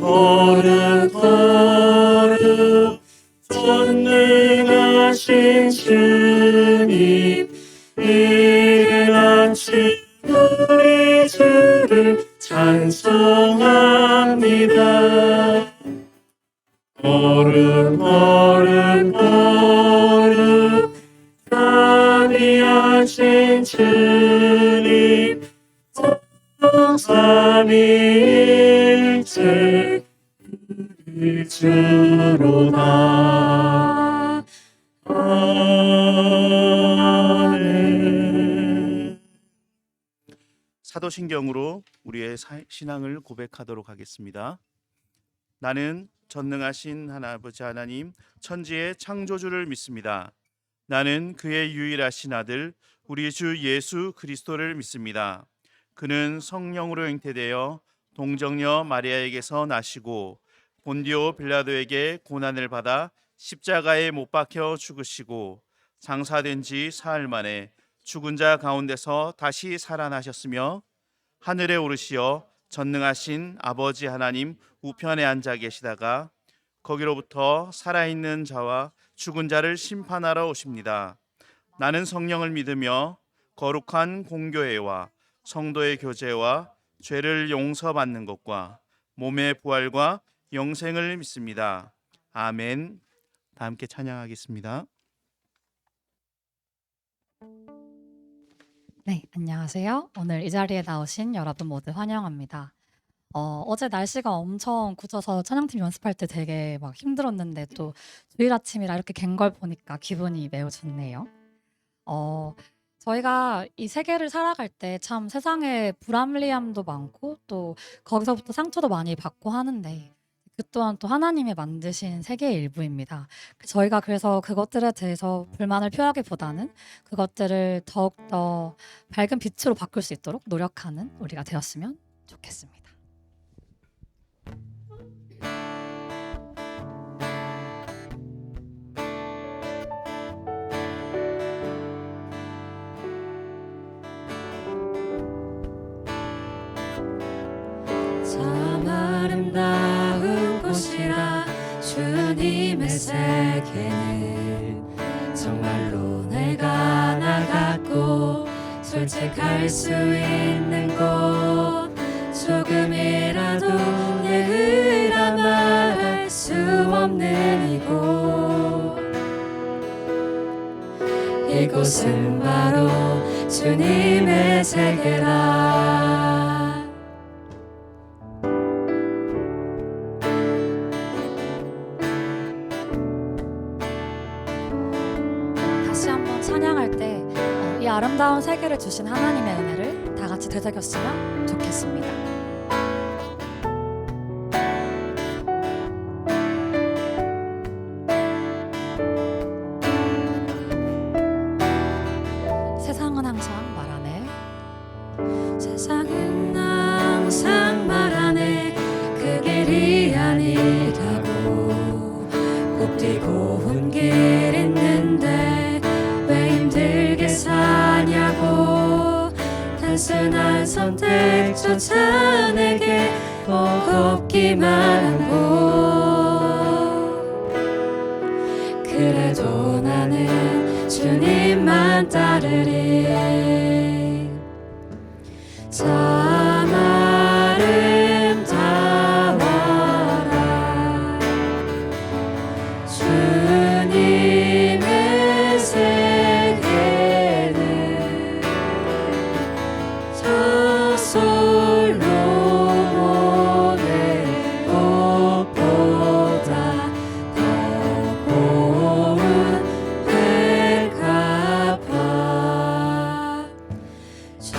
거룩 거룩 전능하신 주님, 이른 아침 우리 주를 찬송합니다. 거룩 거룩 거룩 자비하신 주님, 삼위일체 우리 주로다. 아멘. 사도신경으로 우리의 신앙을 고백하도록 하겠습니다. 나는 전능하신 하나아버지 하나님 천지의 창조주를 믿습니다. 나는 그의 유일하신 아들 우리 주 예수 그리스도를 믿습니다. 그는 성령으로 잉태되어 동정녀 마리아에게서 나시고 본디오 빌라도에게 고난을 받아 십자가에 못 박혀 죽으시고 장사된 지 사흘 만에 죽은 자 가운데서 다시 살아나셨으며 하늘에 오르시어 전능하신 아버지 하나님 우편에 앉아 계시다가 거기로부터 살아있는 자와 죽은 자를 심판하러 오십니다. 나는 성령을 믿으며 거룩한 공교회와 성도의 교제와 죄를 용서받는 것과 몸의 부활과 영생을 믿습니다. 아멘. 다 함께 찬양하겠습니다. 네, 안녕하세요. 오늘 이 자리에 나오신 여러분 모두 환영합니다. 어제 날씨가 엄청 굳어서 찬양팀 연습할 때 되게 막 힘들었는데 또 주일 아침이라 이렇게 갠 걸 보니까 기분이 매우 좋네요. 저희가 이 세계를 살아갈 때 참 세상에 불합리함도 많고 또 거기서부터 상처도 많이 받고 하는데 그 또한 또 하나님이 만드신 세계의 일부입니다. 저희가 그래서 그것들에 대해서 불만을 표하기보다는 그것들을 더욱더 밝은 빛으로 바꿀 수 있도록 노력하는 우리가 되었으면 좋겠습니다. 참 아름다운 곳이라 주님의 세계는 정말로 내가 나갔고 솔직할 수 있는 곳 조금이라도 내 의라 말할 수 없는 이곳은 바로 주님의 세계라. 다시 한번 찬양할 때 이 아름다운 세계를 주신 하나님의 은혜를 다 같이 되새겼으면 좋겠습니다. 세상은 항상 말하네. 세상은 항상 말하네. 그 길이 아니라고. 굽디고 온 길 있는데 왜 힘들게 사냐고. 단순한 선택조차 내게 버겁기만 하고. 그래도 나는 주님만 따르리. 참 아름다워라 주님의 세계는 저 솔로몬의 꽃보다 더 고운 백합화. 주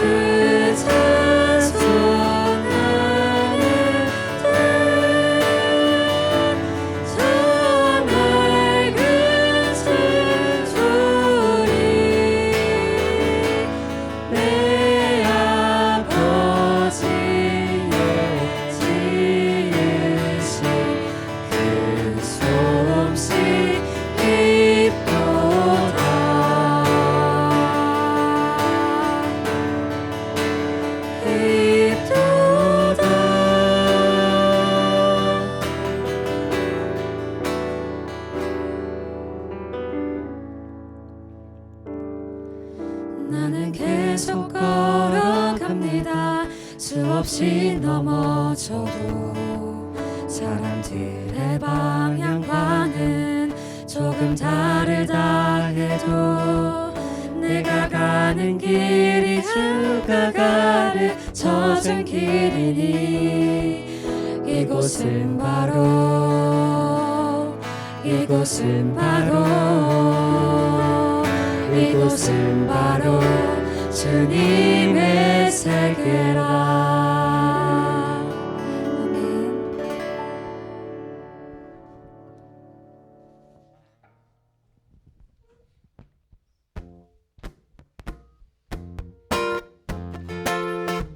수없이 넘어져도 사람들의 방향과는 조금 다르다 해도 내가 가는 길이 주가 가르쳐준 길이니 이곳은 바로 주님의 세계라. 아멘.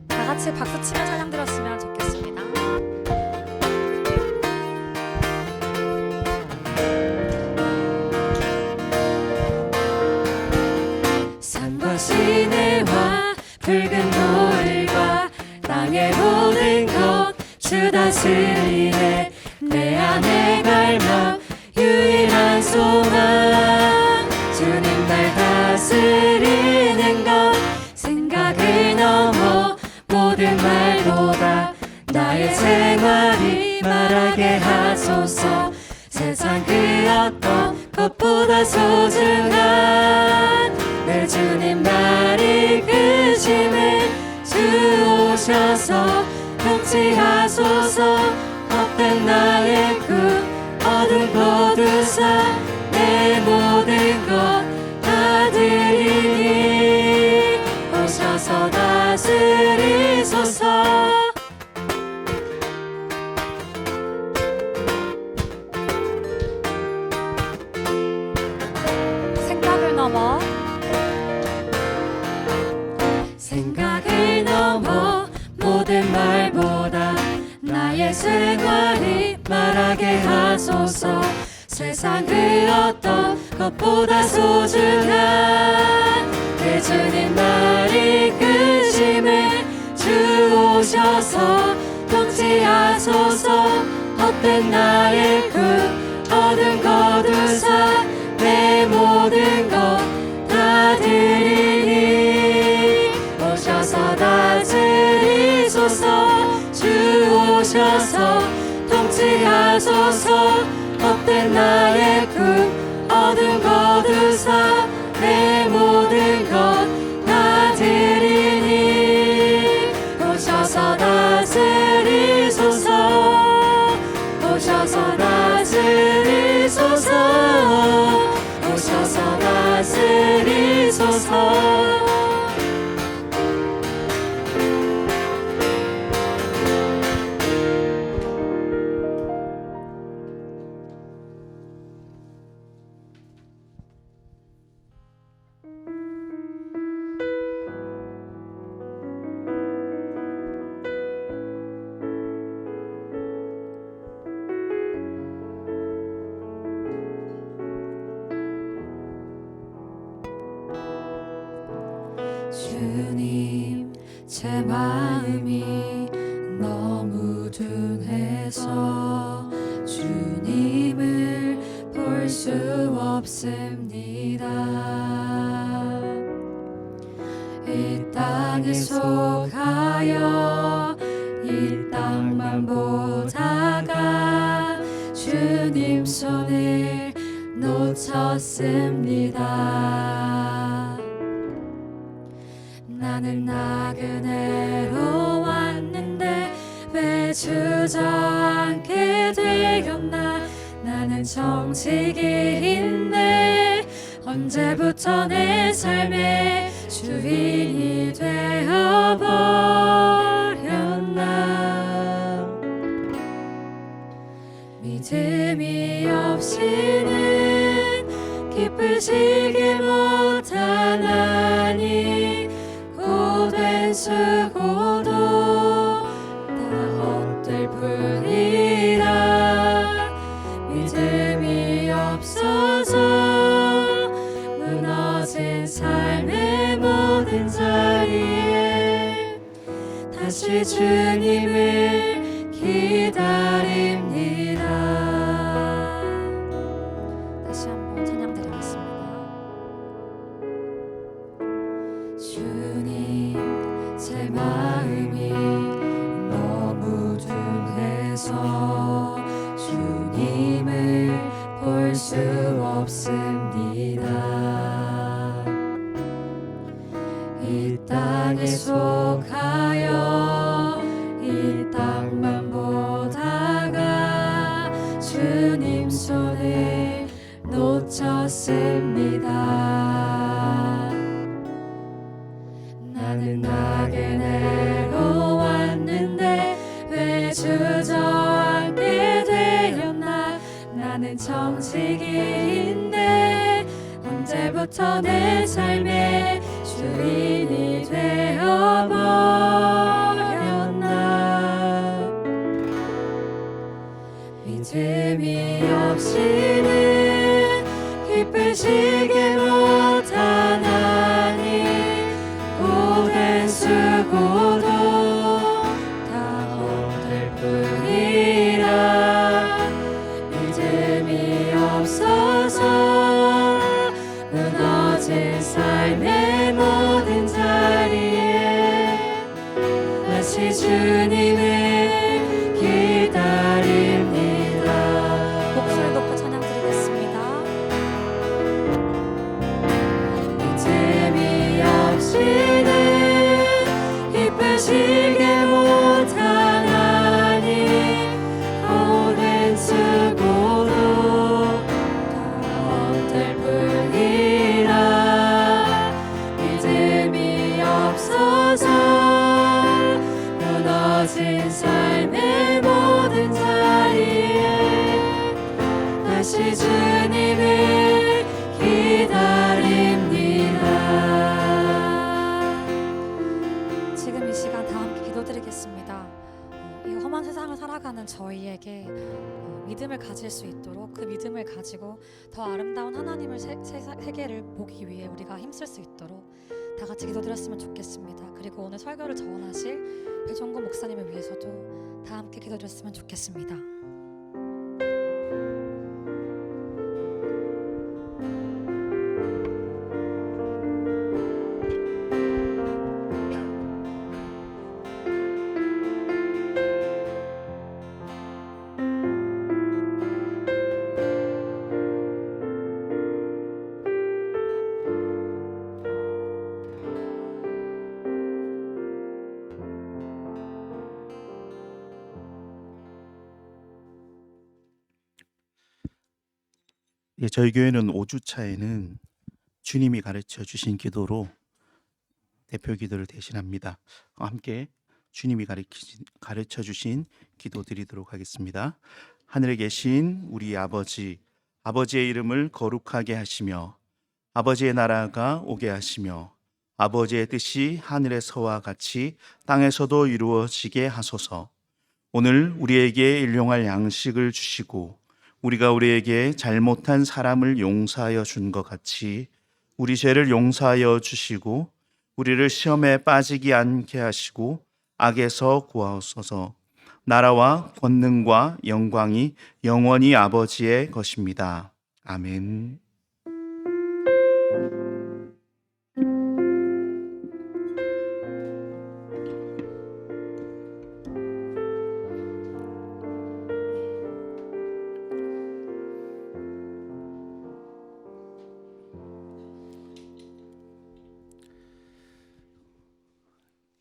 다 같이 박수 치며 찬양 들었으면 좋겠습니다. 산과 시내와 붉은 노을과 땅의 모든 것 주 다스리네. 내 안에 갈망 유일한 소망 주님 날 다스리는 것 생각을 넘어 모든 말보다 나의 생활이 말하게 하소서. 세상 그 어떤 것보다 소중한 내 주님 날 이끄심을 주 오셔서 통치하소서. 헛된 나의 꿈 어둠 거두사 내 모든 것 다 드리니 오셔서 다스리소서. 생각을 넘어 모든 말보다 나의 생활이 말하게 하소서. 세상 그 어떤 것보다 소중한 내 주님 날 이끄심을 주 오셔서 통치하소서. 헛된 나의 꿈 어둠 거두사 내 모든 것 다 드리니 오셔서 다스리소서. 주 오셔서 통치하소서. 헛된 나의 꿈 어둠 거두사 내 모든 것 다 드리니 오셔서 다스리소서. 오셔서 다스리소서. 오셔서 다스리소서. 주님 제 마음이 너무 둔해서 주님을 볼 수 없습니다. 이 땅에 속하여 이 땅만 보다가 주님 손을 놓쳤습니다. 나는 나그네로 왔는데 왜 주저앉게 되었나. 나는 정직인데 언제부터 내 삶의 주인이 되어버렸나. 믿음이 없이는 기쁘시기 못하나니 고된 수고도 다 헛될 뿐이라. 믿음이 없어서 무너진 삶의 모든 자리에 다시 주님을 기다립니다. 다시 한번 찬양 드리겠습니다. 주님 제 마음이 나는 정직인데 언제부터 내 삶의 주인이 되어버렸나. 믿음이 없이는 기쁘시게 못하나니 오랜 수고도 다 헛될 뿐이라. 믿음이 없어서 무너진 삶의 모든 자리에 다시 주님을 기다립니다. 목소리 높여 찬양 드리겠습니다. 믿음이 없이는 기쁘시게 못하나니 오랜 수고도 다 헛될 뿐이라. 믿음이 없어서 무너진 삶의 모든 자리에 다시 주님을 기다립니다. 지금 이 시간 다 함께 기도드리겠습니다. 이 험한 세상을 살아가는 저희에게 믿음을 가질 수 있도록 그 믿음을 가지고 더 아름다운 하나님을 세계를 보기 위해 우리가 힘쓸 수 있도록 다 같이 기도드렸으면 좋겠습니다. 그리고 오늘 설교를 전하실 배종건 목사님을 위해서도 다 함께 기도드렸으면 좋겠습니다. 예, 저희 교회는 5주차에는 주님이 가르쳐 주신 기도로 대표 기도를 대신합니다. 함께 주님이 가르쳐 주신 기도 드리도록 하겠습니다. 하늘에 계신 우리 아버지, 아버지의 이름을 거룩하게 하시며 아버지의 나라가 오게 하시며 아버지의 뜻이 하늘에서와 같이 땅에서도 이루어지게 하소서. 오늘 우리에게 일용할 양식을 주시고 우리가 우리에게 잘못한 사람을 용서하여 준 것 같이 우리 죄를 용서하여 주시고 우리를 시험에 빠지게 않게 하시고 악에서 구하옵소서. 나라와 권능과 영광이 영원히 아버지의 것입니다. 아멘.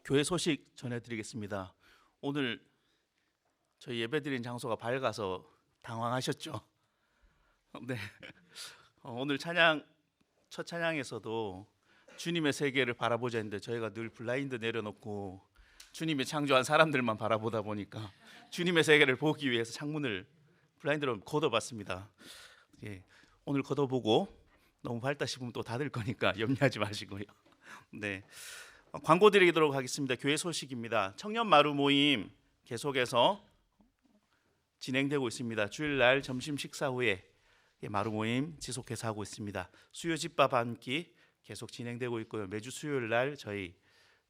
교회 소식 전해드리겠습니다. 오늘 저희 예배드린 장소가 밝아서 당황하셨죠? 네. 오늘 첫 찬양에서도 주님의 세계를 바라보자 했는데 저희가 늘 블라인드 내려놓고 주님이 창조한 사람들만 바라보다 보니까 주님의 세계를 보기 위해서 창문을 블라인드로 걷어봤습니다. 예, 오늘 걷어보고 너무 밝다 싶으면 또 닫을 거니까 염려하지 마시고요. 네. 광고 드리도록 하겠습니다. 교회 소식입니다. 청년 마루 모임 계속해서 진행되고 있습니다. 주일날 점심 식사 후에 마루 모임 지속해서 하고 있습니다. 수요 집밥 한 끼 계속 진행되고 있고요. 매주 수요일날 저희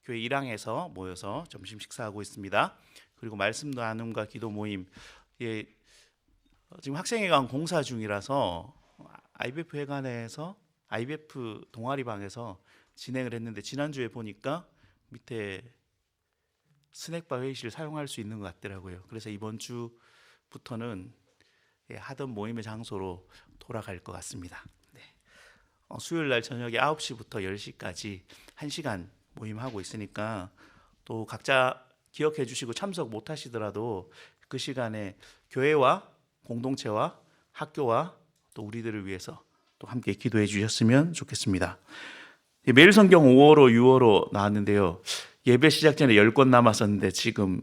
교회 1항에서 모여서 점심 식사하고 있습니다. 그리고 말씀 나눔과 기도 모임, 지금 학생회관 공사 중이라서 IBF 회관에서 IBF 동아리방에서 진행을 했는데 지난주에 보니까 밑에 스낵바 회의실 사용할 수 있는 것 같더라고요. 그래서 이번 주부터는 하던 모임의 장소로 돌아갈 것 같습니다. 네. 수요일 날 저녁에 9시부터 10시까지 1시간 모임하고 있으니까 또 각자 기억해 주시고 참석 못 하시더라도 그 시간에 교회와 공동체와 학교와 또 우리들을 위해서 또 함께 기도해 주셨으면 좋겠습니다. 매일 성경 5월호 6월호 나왔는데요. 예배 시작 전에 10권 남았었는데 지금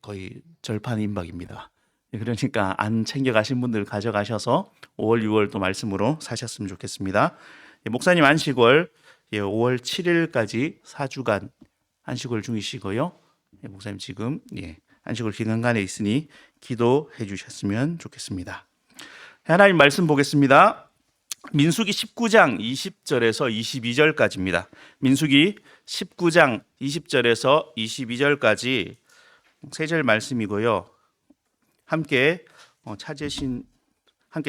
거의 절판 임박입니다. 그러니까 안 챙겨가신 분들 가져가셔서 5월, 6월 또 말씀으로 사셨으면 좋겠습니다. 목사님 안식월 5월 7일까지 4주간 안식월 중이시고요. 목사님 지금 안식월 기간간에 있으니 기도해 주셨으면 좋겠습니다. 하나님 말씀 보겠습니다. 민수기 19장 20절에서 22절까지입니다. 민수기 19장 20절에서 22절까지 세 절 말씀이고요. 함께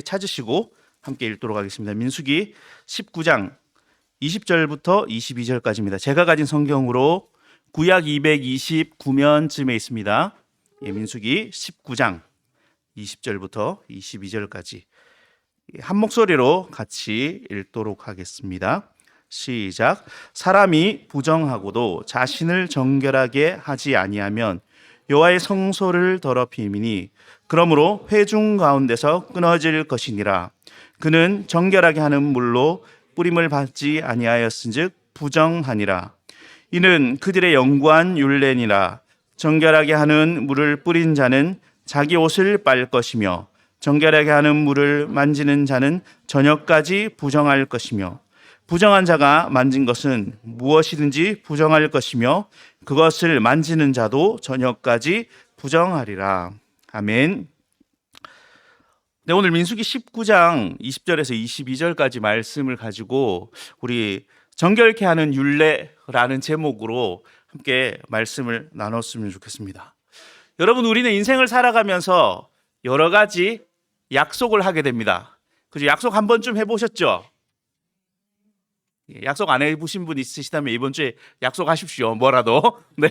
찾으시고 함께 읽도록 하겠습니다. 민수기 19장 20절부터 22절까지입니다. 제가 가진 성경으로 구약 229면쯤에 있습니다. 민수기 19장 20절부터 22절까지 한 목소리로 같이 읽도록 하겠습니다. 시작. 사람이 부정하고도 자신을 정결하게 하지 아니하면 여호와의 성소를 더럽힘이니 그러므로 회중 가운데서 끊어질 것이니라. 그는 정결하게 하는 물로 뿌림을 받지 아니하였은즉 부정하니라. 이는 그들의 영구한 율례니라. 정결하게 하는 물을 뿌린 자는 자기 옷을 빨 것이며 정결하게 하는 물을 만지는 자는 저녁까지 부정할 것이며 부정한 자가 만진 것은 무엇이든지 부정할 것이며 그것을 만지는 자도 저녁까지 부정하리라. 아멘. 네, 오늘 민수기 19장 20절에서 22절까지 말씀을 가지고 우리 정결케 하는 율례라는 제목으로 함께 말씀을 나눴으면 좋겠습니다. 여러분, 우리는 인생을 살아가면서 여러 가지 약속을 하게 됩니다. 그죠? 약속 한 번쯤 해보셨죠? 약속 안 해보신 분 있으시다면 이번 주에 약속하십시오. 뭐라도. 네.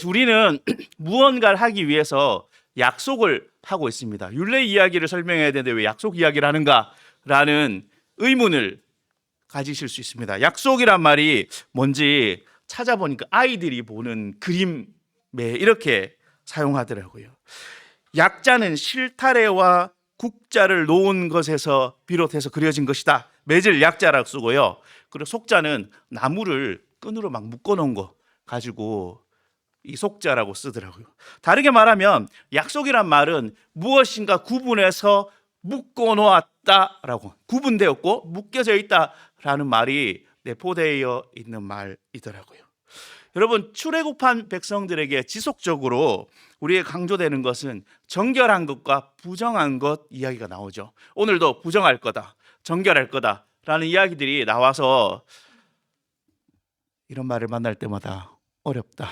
우리는 무언가를 하기 위해서 약속을 하고 있습니다. 율례 이야기를 설명해야 되는데 왜 약속 이야기를 하는가라는 의문을 가지실 수 있습니다. 약속이란 말이 뭔지 찾아보니까 아이들이 보는 그림에 이렇게 사용하더라고요. 약자는 실타래와 국자를 놓은 것에서 비롯해서 그려진 것이다. 맺을 약자라고 쓰고요. 그리고 속자는 나무를 끈으로 막 묶어놓은 거 가지고 이 속자라고 쓰더라고요. 다르게 말하면 약속이란 말은 무엇인가 구분해서 묶어놓았다라고, 구분되었고 묶여져 있다라는 말이 내포되어 있는 말이더라고요. 여러분, 출애굽한 백성들에게 지속적으로 우리에게 강조되는 것은 정결한 것과 부정한 것 이야기가 나오죠. 오늘도 부정할 거다, 정결할 거다라는 이야기들이 나와서 이런 말을 만날 때마다 어렵다,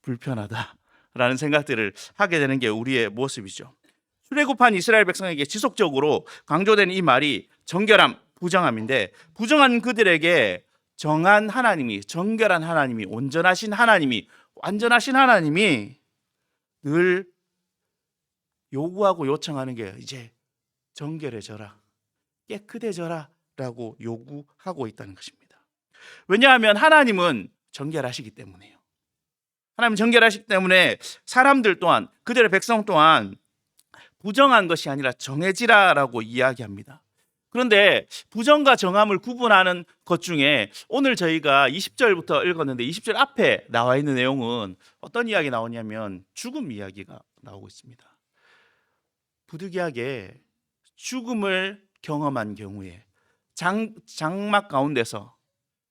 불편하다라는 생각들을 하게 되는 게 우리의 모습이죠. 출애굽한 이스라엘 백성에게 지속적으로 강조되는 이 말이 정결함, 부정함인데, 부정한 그들에게 정한 하나님이, 정결한 하나님이, 온전하신 하나님이, 완전하신 하나님이 늘 요구하고 요청하는 게 이제 정결해져라, 깨끗해져라 라고 요구하고 있다는 것입니다. 왜냐하면 하나님은 정결하시기 때문에요. 하나님은 정결하시기 때문에 사람들 또한, 그들의 백성 또한 부정한 것이 아니라 정해지라라고 이야기합니다. 그런데 부정과 정함을 구분하는 것 중에 오늘 저희가 20절부터 읽었는데 20절 앞에 나와 있는 내용은 어떤 이야기 나오냐면 죽음 이야기가 나오고 있습니다. 부득이하게 죽음을 경험한 경우에 장막 가운데서,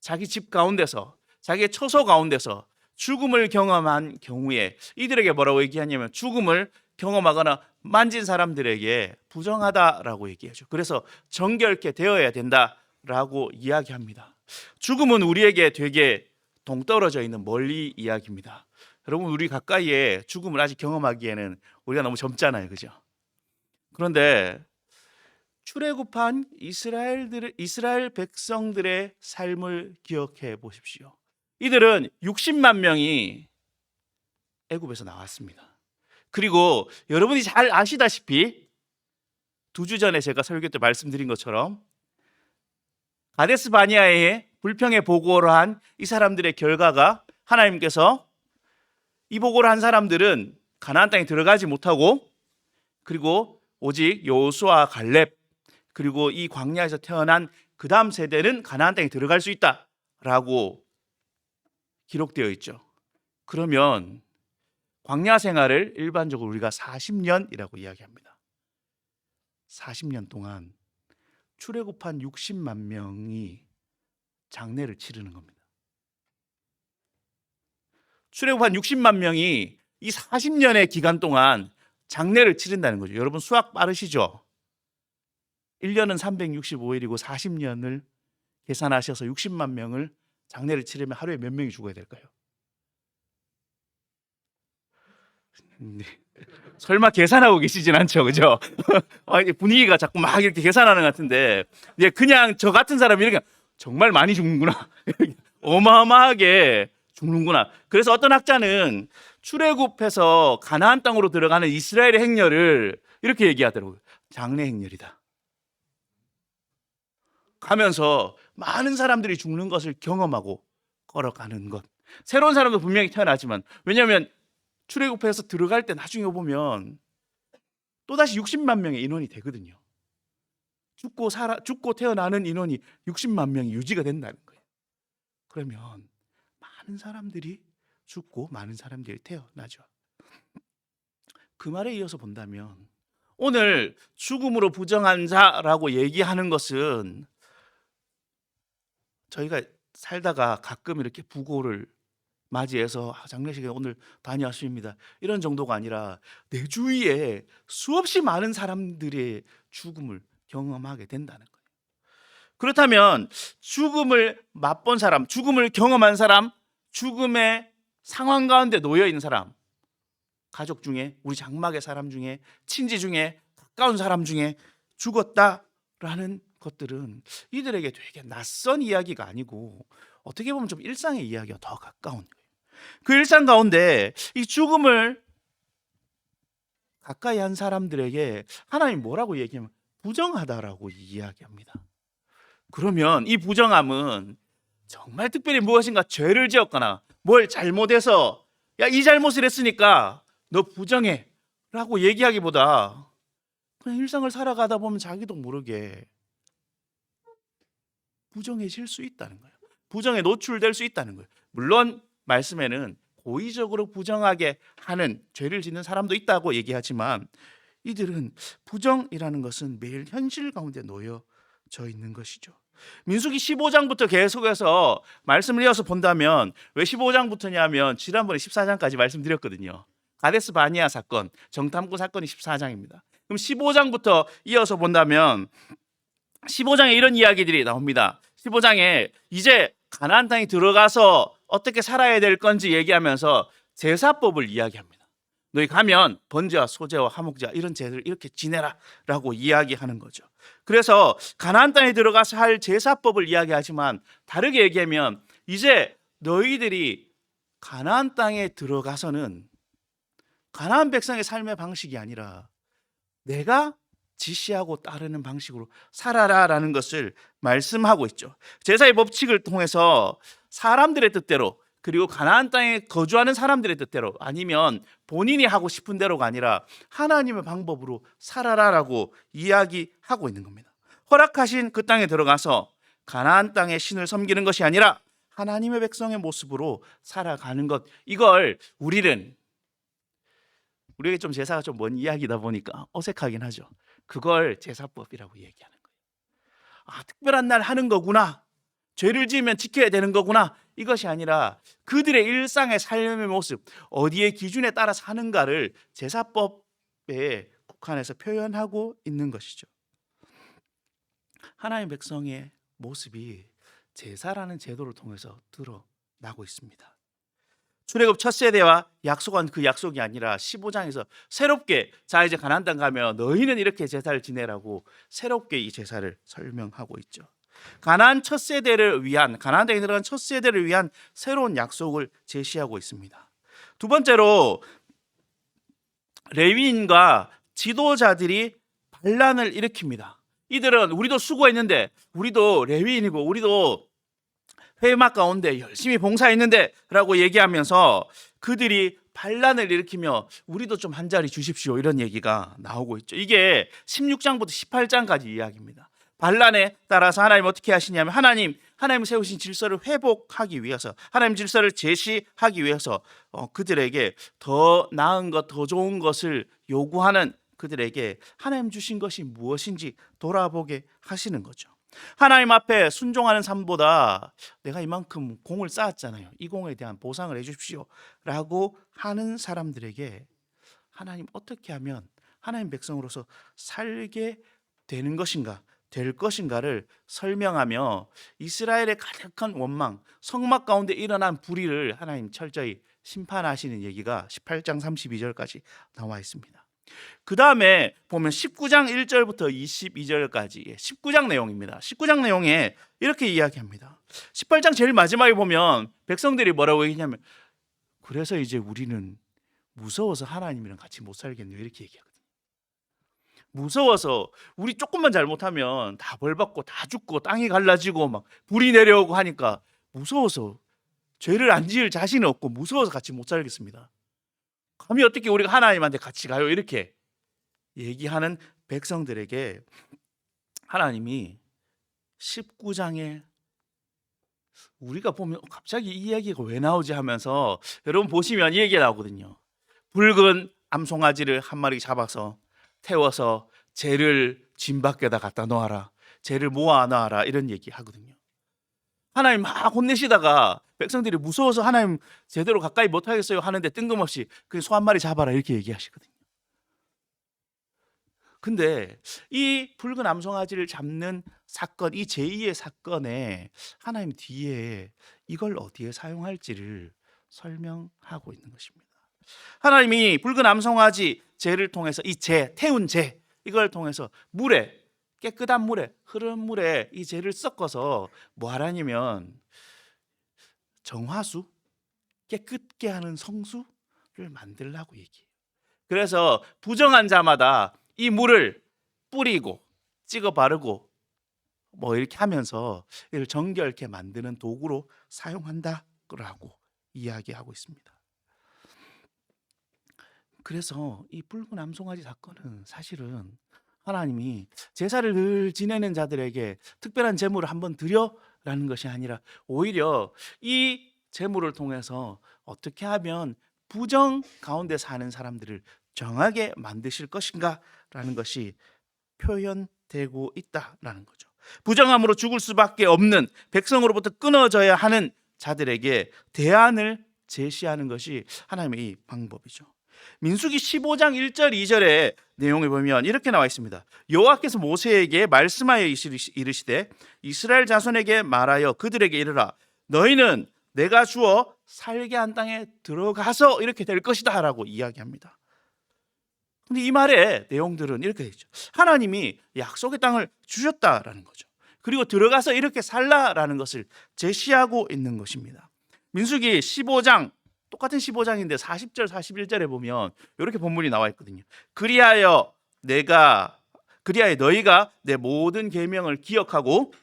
자기 집 가운데서, 자기의 처소 가운데서 죽음을 경험한 경우에 이들에게 뭐라고 얘기하냐면 죽음을 경험하거나 만진 사람들에게 부정하다라고 얘기하죠. 그래서 정결케 되어야 된다라고 이야기합니다. 죽음은 우리에게 되게 동떨어져 있는 멀리 이야기입니다. 여러분, 우리 가까이에 죽음을 아직 경험하기에는 우리가 너무 젊잖아요, 그죠? 그런데 출애굽한 이스라엘 백성들의 삶을 기억해 보십시오. 이들은 60만 명이 애굽에서 나왔습니다. 그리고 여러분이 잘 아시다시피 2주 전에 제가 설교 때 말씀드린 것처럼 가데스 바니아에 불평의 보고를 한 이 사람들의 결과가, 하나님께서 이 보고를 한 사람들은 가나안 땅에 들어가지 못하고, 그리고 오직 여호수아, 갈렙, 그리고 이 광야에서 태어난 그 다음 세대는 가나안 땅에 들어갈 수 있다라고 기록되어 있죠. 그러면 광야 생활을 일반적으로 우리가 40년이라고 이야기합니다. 40년 동안 출애굽한 60만 명이 장례를 치르는 겁니다. 출애굽한 60만 명이 이 40년의 기간 동안 장례를 치른다는 거죠. 여러분 수학 빠르시죠? 1년은 365일이고 40년을 계산하셔서 60만 명을 장례를 치르면 하루에 몇 명이 죽어야 될까요? 네. 설마 계산하고 계시진 않죠, 그죠? 분위기가 자꾸 막 이렇게 계산하는 것 같은데, 그냥 저 같은 사람이 이렇게 정말 많이 죽는구나, 어마어마하게 죽는구나. 그래서 어떤 학자는 출애굽해서 가나안 땅으로 들어가는 이스라엘의 행렬을 이렇게 얘기하더라고요. 장례 행렬이다. 가면서 많은 사람들이 죽는 것을 경험하고 걸어가는 것. 새로운 사람도 분명히 태어나지만, 왜냐하면 출애굽해서 들어갈 때 나중에 보면 또다시 60만 명의 인원이 되거든요. 죽고 태어나는 인원이 60만 명이 유지가 된다는 거예요. 그러면 많은 사람들이 죽고 많은 사람들이 태어나죠. 그 말에 이어서 본다면 오늘 죽음으로 부정한 자라고 얘기하는 것은 저희가 살다가 가끔 이렇게 부고를 맞이해서 장례식에 오늘 다녀왔습니다, 이런 정도가 아니라 내 주위에 수없이 많은 사람들의 죽음을 경험하게 된다는 거예요. 그렇다면 죽음을 맛본 사람, 죽음을 경험한 사람, 죽음의 상황 가운데 놓여 있는 사람, 가족 중에, 우리 장막의 사람 중에, 친지 중에, 가까운 사람 중에 죽었다라는 것들은 이들에게 되게 낯선 이야기가 아니고 어떻게 보면 좀 일상의 이야기와 더 가까운 거예요. 그 일상 가운데 이 죽음을 가까이 한 사람들에게 하나님 뭐라고 얘기하면 부정하다라고 이야기합니다. 그러면 이 부정함은 정말 특별히 무엇인가 죄를 지었거나 뭘 잘못해서 야, 이 잘못을 했으니까 너 부정해 라고 얘기하기보다 그냥 일상을 살아가다 보면 자기도 모르게 부정해질 수 있다는 거예요. 부정에 노출될 수 있다는 거예요. 물론 말씀에는 고의적으로 부정하게 하는, 죄를 짓는 사람도 있다고 얘기하지만 이들은 부정이라는 것은 매일 현실 가운데 놓여져 있는 것이죠. 민수기 15장부터 계속해서 말씀을 이어서 본다면, 왜 15장부터냐면 지난번에 14장까지 말씀드렸거든요. 가데스 바니아 사건, 정탐꾼 사건이 14장입니다. 그럼 15장부터 이어서 본다면 15장에 이런 이야기들이 나옵니다. 15장에 이제 가나안 땅에 들어가서 어떻게 살아야 될 건지 얘기하면서 제사법을 이야기합니다. 너희 가면 번제와 소제와 화목제와 이런 제를 이렇게 지내라라고 이야기하는 거죠. 그래서 가나안 땅에 들어가서 할 제사법을 이야기하지만 다르게 얘기하면 이제 너희들이 가나안 땅에 들어가서는 가나안 백성의 삶의 방식이 아니라 내가 지시하고 따르는 방식으로 살아라라는 것을 말씀하고 있죠. 제사의 법칙을 통해서 사람들의 뜻대로, 그리고 가나안 땅에 거주하는 사람들의 뜻대로, 아니면 본인이 하고 싶은 대로가 아니라 하나님의 방법으로 살아라라고 이야기하고 있는 겁니다. 허락하신 그 땅에 들어가서 가나안 땅의 신을 섬기는 것이 아니라 하나님의 백성의 모습으로 살아가는 것, 이걸 우리에게 좀 제사가 좀 먼 이야기다 보니까 어색하긴 하죠. 그걸 제사법이라고 얘기하는 거예요. 아, 특별한 날 하는 거구나, 죄를 지으면 지켜야 되는 거구나, 이것이 아니라 그들의 일상의 삶의 모습, 어디의 기준에 따라 사는가를 제사법에 국한해서 표현하고 있는 것이죠. 하나님의 백성의 모습이 제사라는 제도를 통해서 드러나고 있습니다. 출애굽 첫 세대와 약속한 그 약속이 아니라 15장에서 새롭게, 자 이제 가나안 땅 가면 너희는 이렇게 제사를 지내라고 새롭게 이 제사를 설명하고 있죠. 가나안 첫 세대를 위한, 가나안 땅에 들어간 첫 세대를 위한 새로운 약속을 제시하고 있습니다. 두 번째로 레위인과 지도자들이 반란을 일으킵니다. 이들은 우리도 수고했는데, 우리도 레위인이고 우리도 회막 가운데 열심히 봉사했는데 라고 얘기하면서 그들이 반란을 일으키며 우리도 좀 한 자리 주십시오, 이런 얘기가 나오고 있죠. 이게 16장부터 18장까지 이야기입니다. 반란에 따라서 하나님 어떻게 하시냐면 하나님 세우신 질서를 회복하기 위해서, 하나님 질서를 제시하기 위해서 그들에게 더 나은 것, 더 좋은 것을 요구하는 그들에게 하나님 주신 것이 무엇인지 돌아보게 하시는 거죠. 하나님 앞에 순종하는 삶보다 내가 이만큼 공을 쌓았잖아요, 이 공에 대한 보상을 해주십시오 라고 하는 사람들에게 하나님 어떻게 하면 하나님 백성으로서 살게 되는 것인가, 될 것인가를 설명하며 이스라엘의 가득한 원망, 성막 가운데 일어난 불의를 하나님 철저히 심판하시는 얘기가 18장 32절까지 나와 있습니다. 그 다음에 보면 19장 1절부터 22절까지 19장 내용입니다. 19장 내용에 이렇게 이야기합니다. 18장 제일 마지막에 보면 백성들이 뭐라고 얘기냐면, 그래서 이제 우리는 무서워서 하나님이랑 같이 못 살겠네요, 이렇게 얘기하거든요. 무서워서 우리 조금만 잘못하면 다 벌받고 다 죽고 땅이 갈라지고 막 불이 내려오고 하니까 무서워서, 죄를 안 지을 자신이 없고 무서워서 같이 못 살겠습니다. 감히 어떻게 우리가 하나님한테 같이 가요, 이렇게 얘기하는 백성들에게 하나님이 19장에 우리가 보면 갑자기 이 이야기가 왜 나오지 하면서 여러분 보시면 이 얘기가 나오거든요. 붉은 암송아지를 한 마리 잡아서 태워서 재를 진 밖에다 갖다 놓아라, 재를 모아 놔라, 이런 얘기 하거든요. 하나님 막 혼내시다가 백성들이 무서워서 하나님 제대로 가까이 못 하겠어요 하는데 뜬금없이 그 소 한 마리 잡아라, 이렇게 얘기하시거든요. 근데 이 붉은 암송아지를 잡는 사건, 이 제2의 사건에 하나님 뒤에 이걸 어디에 사용할지를 설명하고 있는 것입니다. 하나님이 붉은 암송아지 재를 통해서 이 재, 태운 재, 이걸 통해서 물에, 깨끗한 물에, 흐르는 물에 이 재를 섞어서 뭐 하라냐면 정화수, 깨끗게 하는 성수를 만들라고 얘기해요. 그래서 부정한 자마다 이 물을 뿌리고 찍어 바르고 뭐 이렇게 하면서 이를 정결케 만드는 도구로 사용한다라고 이야기하고 있습니다. 그래서 이 붉은 암송아지 사건은 사실은 하나님이 제사를 늘 지내는 자들에게 특별한 제물을 한번 드려라는 것이 아니라 오히려 이 제물을 통해서 어떻게 하면 부정 가운데 사는 사람들을 정하게 만드실 것인가라는 것이 표현되고 있다라는 거죠. 부정함으로 죽을 수밖에 없는, 백성으로부터 끊어져야 하는 자들에게 대안을 제시하는 것이 하나님의 이 방법이죠. 민수기 15장 1절 2절의 내용을 보면 이렇게 나와 있습니다. 여호와께서 모세에게 말씀하여 이르시되 이스라엘 자손에게 말하여 그들에게 이르라, 너희는 내가 주어 살게 한 땅에 들어가서 이렇게 될 것이다 라고 이야기합니다. 근데 이 말의 내용들은 이렇게 되죠. 하나님이 약속의 땅을 주셨다라는 거죠. 그리고 들어가서 이렇게 살라라는 것을 제시하고 있는 것입니다. 민수기 15장, 똑같은 15장인데 40절 41절에 보면 이렇게 본문이 나와 있거든요. 그리하여 너희가 내 모든 계명을 기억하고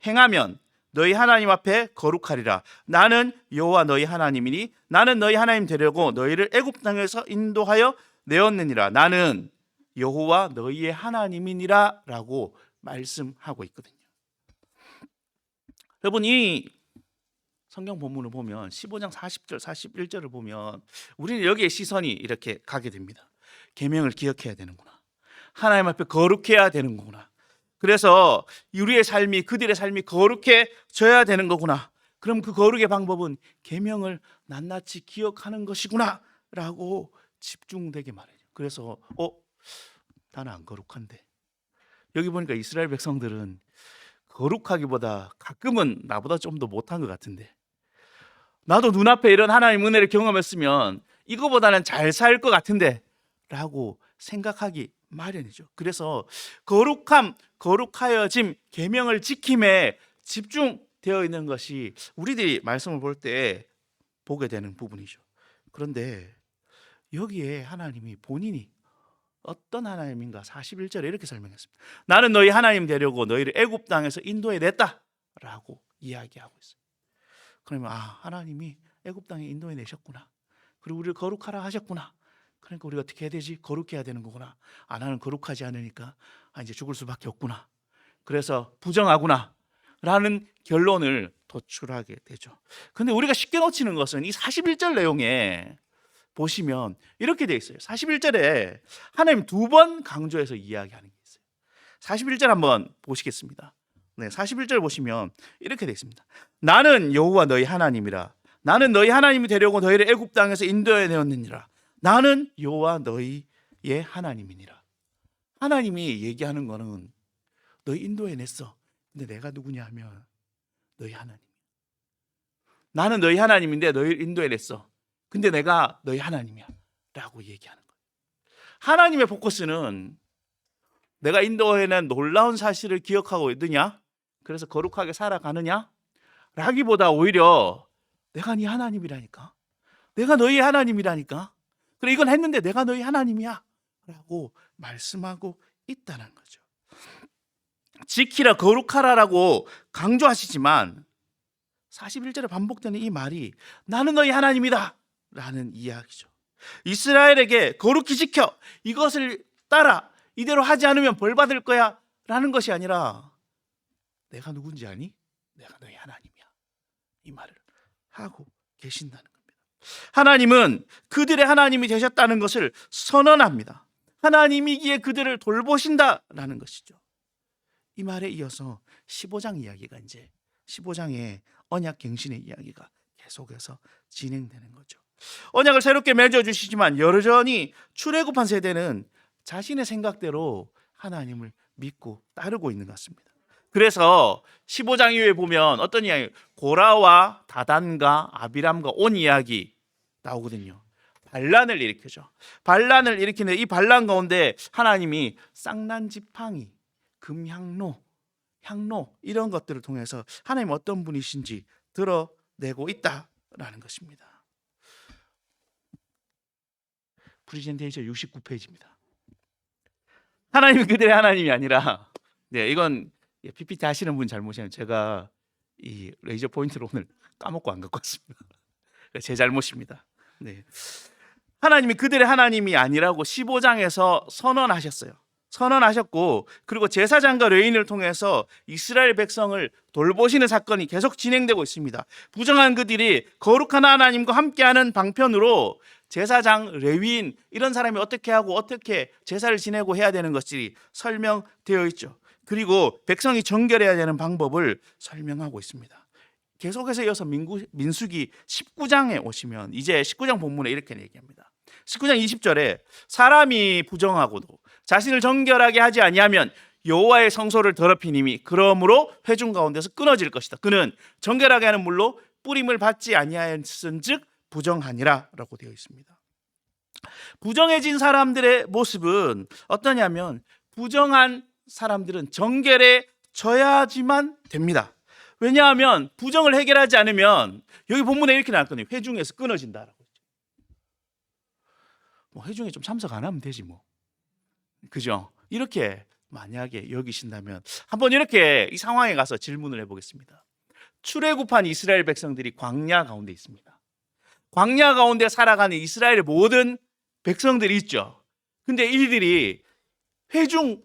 행하면 너희 하나님 앞에 거룩하리라. 나는 여호와 너희 하나님이니 나는 너희 하나님 되려고 너희를 애굽 땅에서 인도하여 내었느니라. 나는 여호와 너희의 하나님이니라 라고 말씀하고 있거든요. 여러분, 이 성경 본문을 보면 15장 40절 41절을 보면 우리는 여기에 시선이 이렇게 가게 됩니다. 계명을 기억해야 되는구나, 하나님 앞에 거룩해야 되는 거구나, 그래서 우리의 삶이, 그들의 삶이 거룩해져야 되는 거구나, 그럼 그 거룩의 방법은 계명을 낱낱이 기억하는 것이구나 라고 집중되게 말해요. 그래서 나는 안 거룩한데, 여기 보니까 이스라엘 백성들은 거룩하기보다 가끔은 나보다 좀 더 못한 것 같은데, 나도 눈앞에 이런 하나님의 은혜를 경험했으면 이거보다는 잘 살 것 같은데 라고 생각하기 마련이죠. 그래서 거룩하여짐, 계명을 지킴에 집중되어 있는 것이 우리들이 말씀을 볼 때 보게 되는 부분이죠. 그런데 여기에 하나님이 본인이 어떤 하나님인가 41절에 이렇게 설명했습니다. 나는 너희 하나님 되려고 너희를 애굽 땅에서 인도해 냈다라고 이야기하고 있어요. 그러면 하나님이 애굽 땅에 인도해 내셨구나, 그리고 우리를 거룩하라 하셨구나, 그러니까 우리가 어떻게 해야 되지? 거룩해야 되는 거구나. 나는 거룩하지 않으니까 이제 죽을 수밖에 없구나. 그래서 부정하구나 라는 결론을 도출하게 되죠. 근데 우리가 쉽게 놓치는 것은 이 41절 내용에 보시면 이렇게 되어 있어요. 41절에 하나님 두 번 강조해서 이야기하는 게 있어요. 41절 한번 보시겠습니다. 네, 41절 보시면 이렇게 되어 있습니다. 나는 여호와 너희 하나님이라. 나는 너희 하나님이 되려고 너희를 애굽 땅에서 인도해 내었느니라. 나는 여호와 너희의 하나님이니라. 하나님이 얘기하는 거는 너희 인도해 냈어. 근데 내가 누구냐 하면 너희 하나님. 나는 너희 하나님인데 너희를 인도해 냈어. 근데 내가 너희 하나님이야 라고 얘기하는 거예요. 하나님의 포커스는 내가 인도해낸 놀라운 사실을 기억하고 있느냐, 그래서 거룩하게 살아가느냐 라기보다 오히려 내가 네 하나님이라니까, 내가 너희 하나님이라니까, 그래 이건 했는데 내가 너희 하나님이야 라고 말씀하고 있다는 거죠. 지키라 거룩하라라고 강조하시지만 41절에 반복되는 이 말이 나는 너희 하나님이다 라는 이야기죠. 이스라엘에게 거룩히 지켜, 이것을 따라, 이대로 하지 않으면 벌 받을 거야 라는 것이 아니라 내가 누군지 아니? 내가 너희 하나님이야, 이 말을 하고 계신다는 겁니다. 하나님은 그들의 하나님이 되셨다는 것을 선언합니다. 하나님이기에 그들을 돌보신다라는 것이죠. 이 말에 이어서 15장 이야기가 이제 15장의 언약 갱신의 이야기가 계속해서 진행되는 거죠. 언약을 새롭게 맺어주시지만 여전히 출애굽한 세대는 자신의 생각대로 하나님을 믿고 따르고 있는 것 같습니다. 그래서 15장 이후에 보면 어떤 이야기, 고라와 다단과 아비람과 온 이야기 나오거든요. 반란을 일으키죠. 반란을 일으키는 이 반란 가운데 하나님이 쌍난지팡이, 금향로, 향로 이런 것들을 통해서 하나님 어떤 분이신지 드러내고 있다라는 것입니다. 프레젠테이션 69페이지입니다. 하나님이 그들의 하나님이 아니라, 네, 이건 PPT 하시는 분 잘못이에요. 제가 이 레이저 포인트를 오늘 까먹고 안 갖고 왔습니다. 제 잘못입니다. 네. 하나님이 그들의 하나님이 아니라고 15장에서 선언하셨고, 그리고 제사장과 레위인을 통해서 이스라엘 백성을 돌보시는 사건이 계속 진행되고 있습니다. 부정한 그들이 거룩한 하나님과 함께하는 방편으로 제사장, 레위인 이런 사람이 어떻게 하고 어떻게 제사를 지내고 해야 되는 것이 설명되어 있죠. 그리고 백성이 정결해야 되는 방법을 설명하고 있습니다. 계속해서 이어서 민수기 19장에 오시면 이제 19장 본문에 이렇게 얘기합니다. 19장 20절에 사람이 부정하고도 자신을 정결하게 하지 아니하면 여호와의 성소를 더럽히님이 그러므로 회중 가운데서 끊어질 것이다. 그는 정결하게 하는 물로 뿌림을 받지 아니하였은즉 부정하니라 라고 되어 있습니다. 부정해진 사람들의 모습은 어떠냐면, 부정한 사람들은 정결해져야지만 됩니다. 왜냐하면 부정을 해결하지 않으면 여기 본문에 이렇게 나왔거든요. 회중에서 끊어진다라고. 뭐 회중에 좀 참석 안 하면 되지 뭐. 그죠? 이렇게 만약에 여기신다면 한번 이렇게 이 상황에 가서 질문을 해보겠습니다. 출애굽한 이스라엘 백성들이 광야 가운데 있습니다. 광야 가운데 살아가는 이스라엘의 모든 백성들이 있죠. 근데 이들이 회중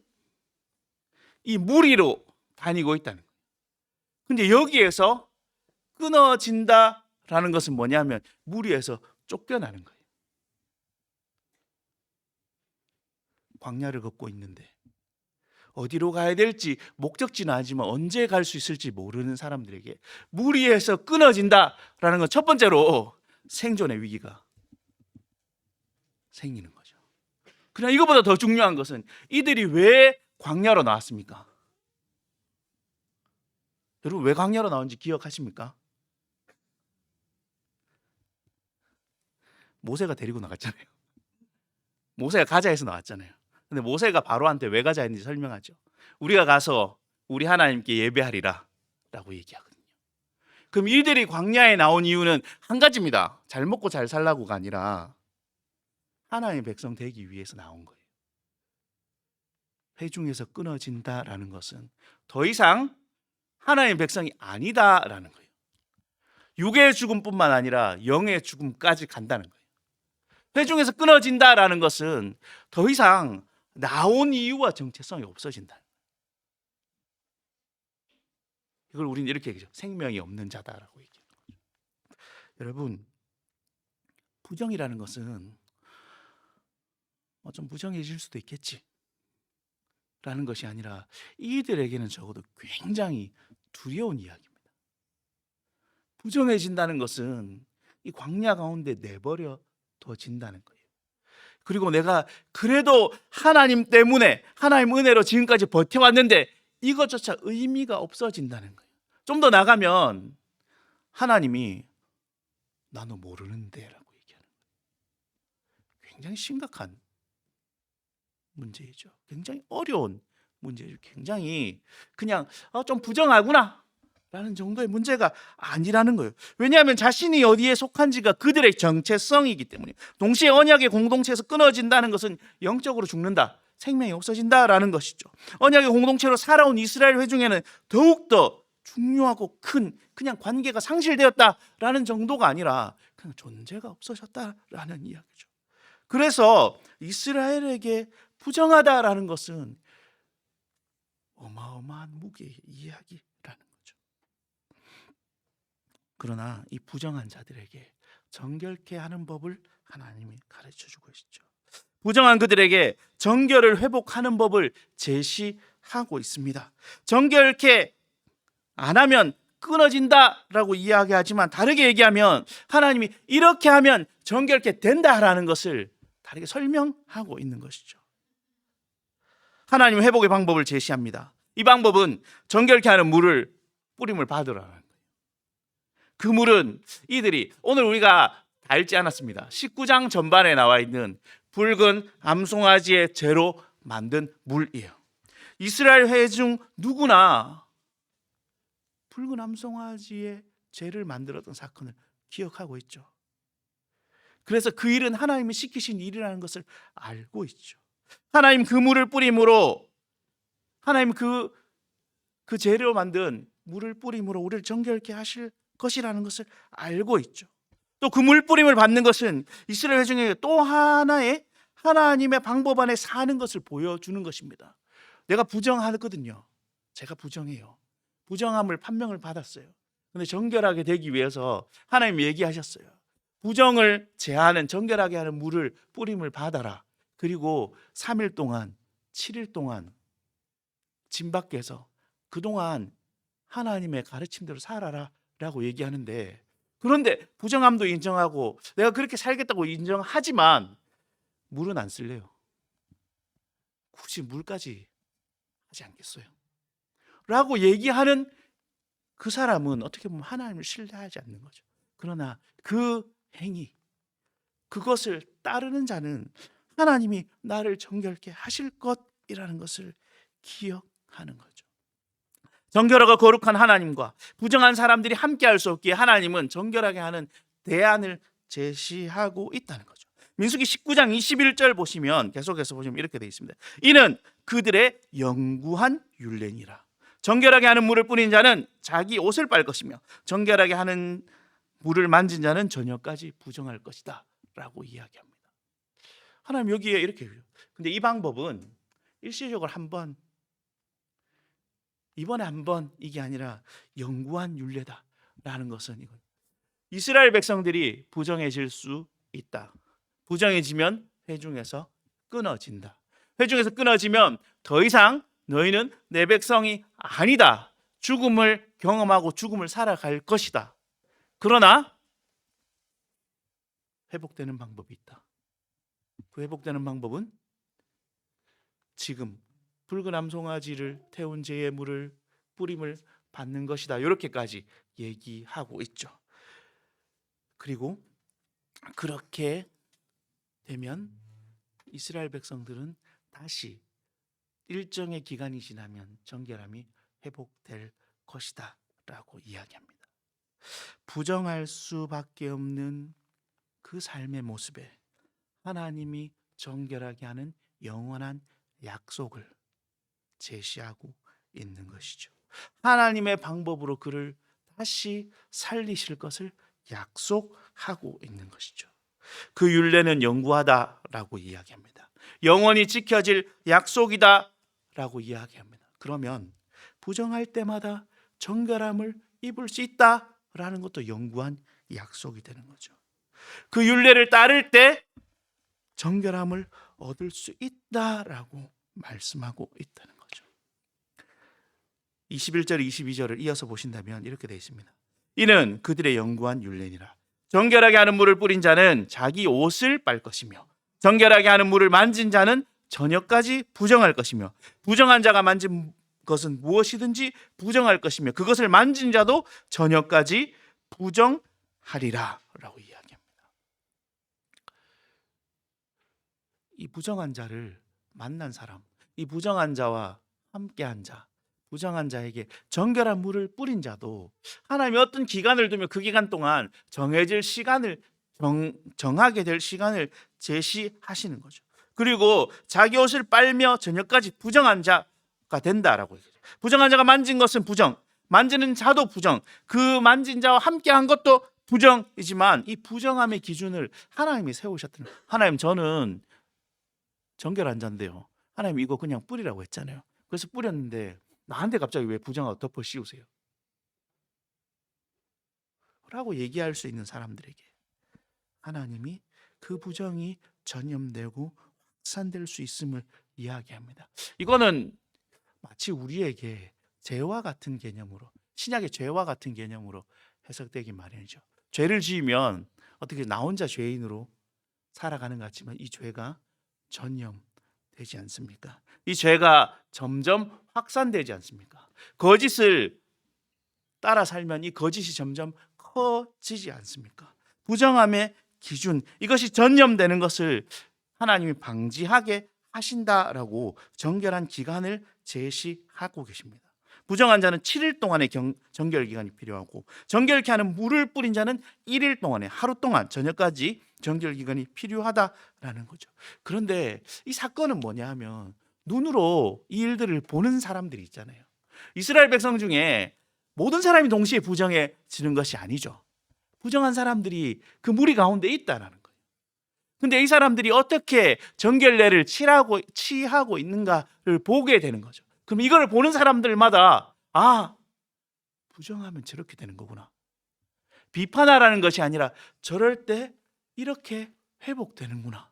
이 무리로 다니고 있다는 거예요. 근데 여기에서 끊어진다라는 것은 뭐냐면 무리에서 쫓겨나는 거예요. 광야를 걷고 있는데 어디로 가야 될지 목적지는 알지만 언제 갈 수 있을지 모르는 사람들에게 무리에서 끊어진다라는 건 첫 번째로 생존의 위기가 생기는 거죠. 그러나 이것보다 더 중요한 것은 이들이 왜 광야로 나왔습니까? 여러분 왜 광야로 나온지 기억하십니까? 모세가 데리고 나갔잖아요. 모세가 가자해서 나왔잖아요. 근데 모세가 바로한테 왜 가자 했는지 설명하죠. 우리가 가서 우리 하나님께 예배하리라 라고 얘기하거든요. 그럼 이들이 광야에 나온 이유는 한 가지입니다. 잘 먹고 잘 살라고가 아니라 하나님의 백성 되기 위해서 나온 거예요. 회중에서 끊어진다라는 것은 더 이상 하나님의 백성이 아니다라는 거예요. 육의 죽음뿐만 아니라 영의 죽음까지 간다는 거예요. 회중에서 끊어진다라는 것은 더 이상 나온 이유와 정체성이 없어진다. 그걸 우리는 이렇게 얘기하죠. 생명이 없는 자다라고 얘기해요. 여러분, 부정이라는 것은 좀 부정해질 수도 있겠지 라는 것이 아니라 이들에게는 적어도 굉장히 두려운 이야기입니다. 부정해진다는 것은 이 광야 가운데 내버려 둬진다는 거예요. 그리고 내가 그래도 하나님 때문에, 하나님 은혜로 지금까지 버텨왔는데 이것조차 의미가 없어진다는 거예요. 좀 더 나가면 하나님이 나 너 모르는데 라고 얘기하는 거예요. 굉장히 심각한 문제이죠. 굉장히 어려운 문제죠. 굉장히 그냥 좀 부정하구나 라는 정도의 문제가 아니라는 거예요. 왜냐하면 자신이 어디에 속한지가 그들의 정체성이기 때문에. 동시에 언약의 공동체에서 끊어진다는 것은 영적으로 죽는다, 생명이 없어진다라는 것이죠. 언약의 공동체로 살아온 이스라엘 회중에는 더욱더 중요하고 큰 그냥 관계가 상실되었다라는 정도가 아니라 그냥 존재가 없어졌다라는 이야기죠. 그래서 이스라엘에게 부정하다라는 것은 어마어마한 무게의 이야기라는 거죠. 그러나 이 부정한 자들에게 정결케 하는 법을 하나님이 가르쳐주고 있죠. 부정한 그들에게 정결을 회복하는 법을 제시하고 있습니다. 정결케 안 하면 끊어진다라고 이야기하지만 다르게 얘기하면 하나님이 이렇게 하면 정결케 된다라는 것을 다르게 설명하고 있는 것이죠. 하나님 회복의 방법을 제시합니다. 이 방법은 정결케 하는 물을 뿌림을 받으라는 거예요. 그 물은 이들이 오늘 우리가 다 읽지 않았습니다. 19장 전반에 나와 있는 붉은 암송아지의 재로 만든 물이에요. 이스라엘 회중 누구나 붉은 암송아지의 재를 만들었던 사건을 기억하고 있죠. 그래서 그 일은 하나님이 시키신 일이라는 것을 알고 있죠. 하나님 그 물을 뿌림으로, 하나님 그 재료 만든 물을 뿌림으로 우리를 정결케 하실 것이라는 것을 알고 있죠. 또 그 물 뿌림을 받는 것은 이스라엘 회중에게 또 하나의 하나님의 방법 안에 사는 것을 보여주는 것입니다. 내가 부정하거든요. 제가 부정해요. 부정함을 판명을 받았어요. 그런데 정결하게 되기 위해서 하나님이 얘기하셨어요. 부정을 제하는, 정결하게 하는 물을 뿌림을 받아라. 그리고 3일 동안 7일 동안 진 밖에서 그동안 하나님의 가르침대로 살아라 라고 얘기하는데, 그런데 부정함도 인정하고 내가 그렇게 살겠다고 인정하지만 물은 안 쓸래요. 굳이 물까지 하지 않겠어요 라고 얘기하는 그 사람은 어떻게 보면 하나님을 신뢰하지 않는 거죠. 그러나 그 행위, 그것을 따르는 자는 하나님이 나를 정결케 하실 것이라는 것을 기억하는 거죠. 정결하고 거룩한 하나님과 부정한 사람들이 함께할 수 없기에 하나님은 정결하게 하는 대안을 제시하고 있다는 거죠. 민수기 19장 21절 보시면, 계속해서 보시면 이렇게 되어 있습니다. 이는 그들의 영구한 율례니라. 정결하게 하는 물을 뿌린 자는 자기 옷을 빨 것이며 정결하게 하는 물을 만진 자는 저녁까지 부정할 것이다 라고 이야기합니다. 하나님 여기에 이렇게 해요. 근데 이 방법은 일시적으로 한번, 이번에 한번 이게 아니라 영구한 율례다라는 것은 이거. 이스라엘 백성들이 부정해질 수 있다. 부정해지면 회중에서 끊어진다. 회중에서 끊어지면 더 이상 너희는 내 백성이 아니다. 죽음을 경험하고 죽음을 살아갈 것이다. 그러나 회복되는 방법이 있다. 그 회복되는 방법은 지금 붉은 암송아지를 태운 재의 물을 뿌림을 받는 것이다. 이렇게까지 얘기하고 있죠. 그리고 그렇게 되면 이스라엘 백성들은 다시 일정의 기간이 지나면 정결함이 회복될 것이다 라고 이야기합니다. 부정할 수밖에 없는 그 삶의 모습에 하나님이 정결하게 하는 영원한 약속을 제시하고 있는 것이죠. 하나님의 방법으로 그를 다시 살리실 것을 약속하고 있는 것이죠. 그 율례는 영구하다라고 이야기합니다. 영원히 지켜질 약속이다라고 이야기합니다. 그러면 부정할 때마다 정결함을 입을 수 있다라는 것도 영구한 약속이 되는 거죠. 그 율례를 따를 때 정결함을 얻을 수 있다라고 말씀하고 있다는 거죠. 21절 22절을 이어서 보신다면 이렇게 되어 있습니다. 이는 그들의 영구한 율례니라. 정결하게 하는 물을 뿌린 자는 자기 옷을 빨 것이며 정결하게 하는 물을 만진 자는 저녁까지 부정할 것이며 부정한 자가 만진 것은 무엇이든지 부정할 것이며 그것을 만진 자도 저녁까지 부정하리라 라고 이야기합니다. 이 부정한 자를 만난 사람, 이 부정한 자와 함께한 자, 부정한 자에게 정결한 물을 뿌린 자도 하나님이 어떤 기간을 두며 그 기간 동안 정해질 시간을 정하게 될 시간을 제시하시는 거죠. 그리고 자기 옷을 빨며 저녁까지 부정한 자가 된다라고 얘기해요. 부정한 자가 만진 것은 부정, 만지는 자도 부정, 그 만진 자와 함께한 것도 부정이지만 이 부정함의 기준을 하나님이 세우셨다는 거예요. 하나님, 저는 정결한 자인데요, 하나님 이거 그냥 뿌리라고 했잖아요. 그래서 뿌렸는데 나한테 갑자기 왜 부정하고 덮어 씌우세요? 라고 얘기할 수 있는 사람들에게 하나님이 그 부정이 전염되고 확산될 수 있음을 이야기합니다. 이거는 마치 우리에게 죄와 같은 개념으로, 신약의 죄와 같은 개념으로 해석되기 마련이죠. 죄를 지으면 어떻게 나 혼자 죄인으로 살아가는 것 같지만 이 죄가 전염되지 않습니까? 이 죄가 점점 확산되지 않습니까? 거짓을 따라 살면 이 거짓이 점점 커지지 않습니까? 부정함의 기준, 이것이 전염되는 것을 하나님이 방지하게 하신다라고 정결한 기간을 제시하고 계십니다. 부정한 자는 7일 동안의 정결 기간이 필요하고 정결케 하는 물을 뿌린 자는 1일 동안의 하루 동안 저녁까지 정결 기간이 필요하다라는 거죠. 그런데 이 사건은 뭐냐 하면 눈으로 이 일들을 보는 사람들이 있잖아요. 이스라엘 백성 중에 모든 사람이 동시에 부정해지는 것이 아니죠. 부정한 사람들이 그 무리 가운데 있다라는 거예요. 근데 이 사람들이 어떻게 정결례를 취하고 있는가를 보게 되는 거죠. 그럼 이걸 보는 사람들마다 부정하면 저렇게 되는 거구나. 비판하라는 것이 아니라 저럴 때 이렇게 회복되는구나.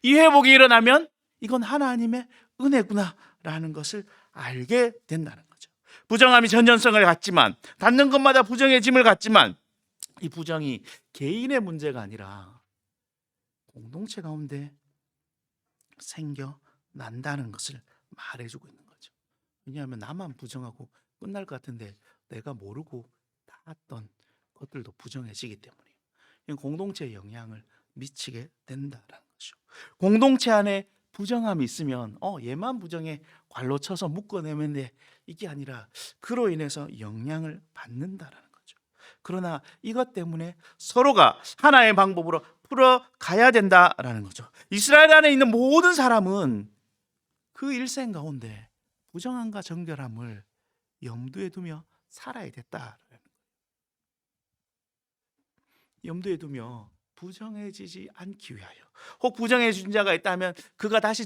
이 회복이 일어나면 이건 하나님의 은혜구나라는 것을 알게 된다는 거죠. 부정함이 전염성을 갖지만, 닿는 것마다 부정해짐을 갖지만 이 부정이 개인의 문제가 아니라 공동체 가운데 생겨난다는 것을 말해주고 있는 거죠. 왜냐하면 나만 부정하고 끝날 것 같은데 내가 모르고 닿았던 것들도 부정해지기 때문이에요. 이건 공동체에 영향을 미치게 된다는 거죠. 공동체 안에 부정함이 있으면 얘만 부정해 괄로 쳐서 묶어내면 돼, 이게 아니라 그로 인해서 영향을 받는다라는 거죠. 그러나 이것 때문에 서로가 하나의 방법으로 풀어가야 된다라는 거죠. 이스라엘 안에 있는 모든 사람은 그 일생 가운데 부정함과 정결함을 염두에 두며 살아야 됐다라는 거예요. 염두에 두며 부정해지지 않기 위하여, 혹 부정해진 자가 있다면 그가 다시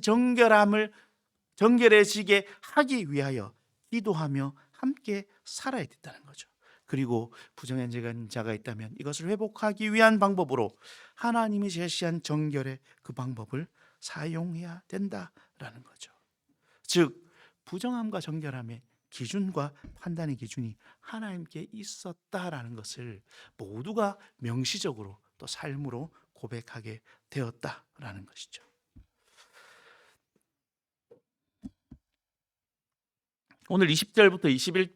정결해지게 하기 위하여 기도하며 함께 살아야 됐다는 거죠. 그리고 부정한 자가 있다면 이것을 회복하기 위한 방법으로 하나님이 제시한 정결의 그 방법을 사용해야 된다라는 거죠. 즉 부정함과 정결함의 기준과 판단의 기준이 하나님께 있었다라는 것을 모두가 명시적으로 또 삶으로 고백하게 되었다라는 것이죠. 오늘 20절부터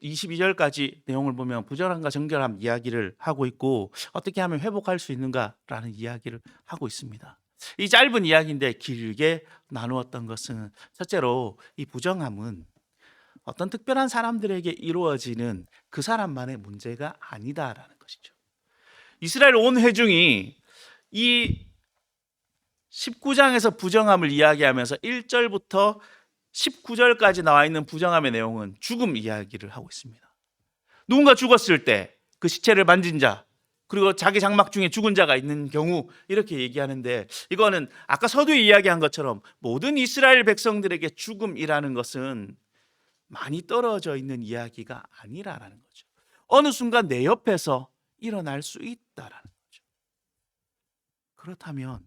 22절까지 내용을 보면 부정함과 정결함 이야기를 하고 있고 어떻게 하면 회복할 수 있는가라는 이야기를 하고 있습니다. 이 짧은 이야기인데 길게 나누었던 것은 첫째로 이 부정함은 어떤 특별한 사람들에게 이루어지는 그 사람만의 문제가 아니다라는 것이죠. 이스라엘 온 회중이 이 19장에서 부정함을 이야기하면서 1절부터 19절까지 나와 있는 부정함의 내용은 죽음 이야기를 하고 있습니다. 누군가 죽었을 때 그 시체를 만진 자, 그리고 자기 장막 중에 죽은 자가 있는 경우 이렇게 얘기하는데, 이거는 아까 서두에 이야기한 것처럼 모든 이스라엘 백성들에게 죽음이라는 것은 많이 떨어져 있는 이야기가 아니라는 거죠. 어느 순간 내 옆에서 일어날 수 있다라는 거죠. 그렇다면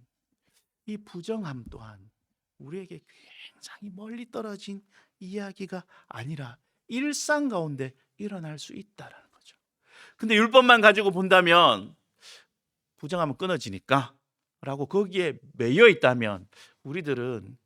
이 부정함 또한 우리에게 굉장히 멀리 떨어진 이야기가 아니라 일상 가운데 일어날 수 있다라는 거죠. 근데 율법만 가지고 본다면 부정함은 끊어지니까 라고 거기에 매여 있다면 우리들은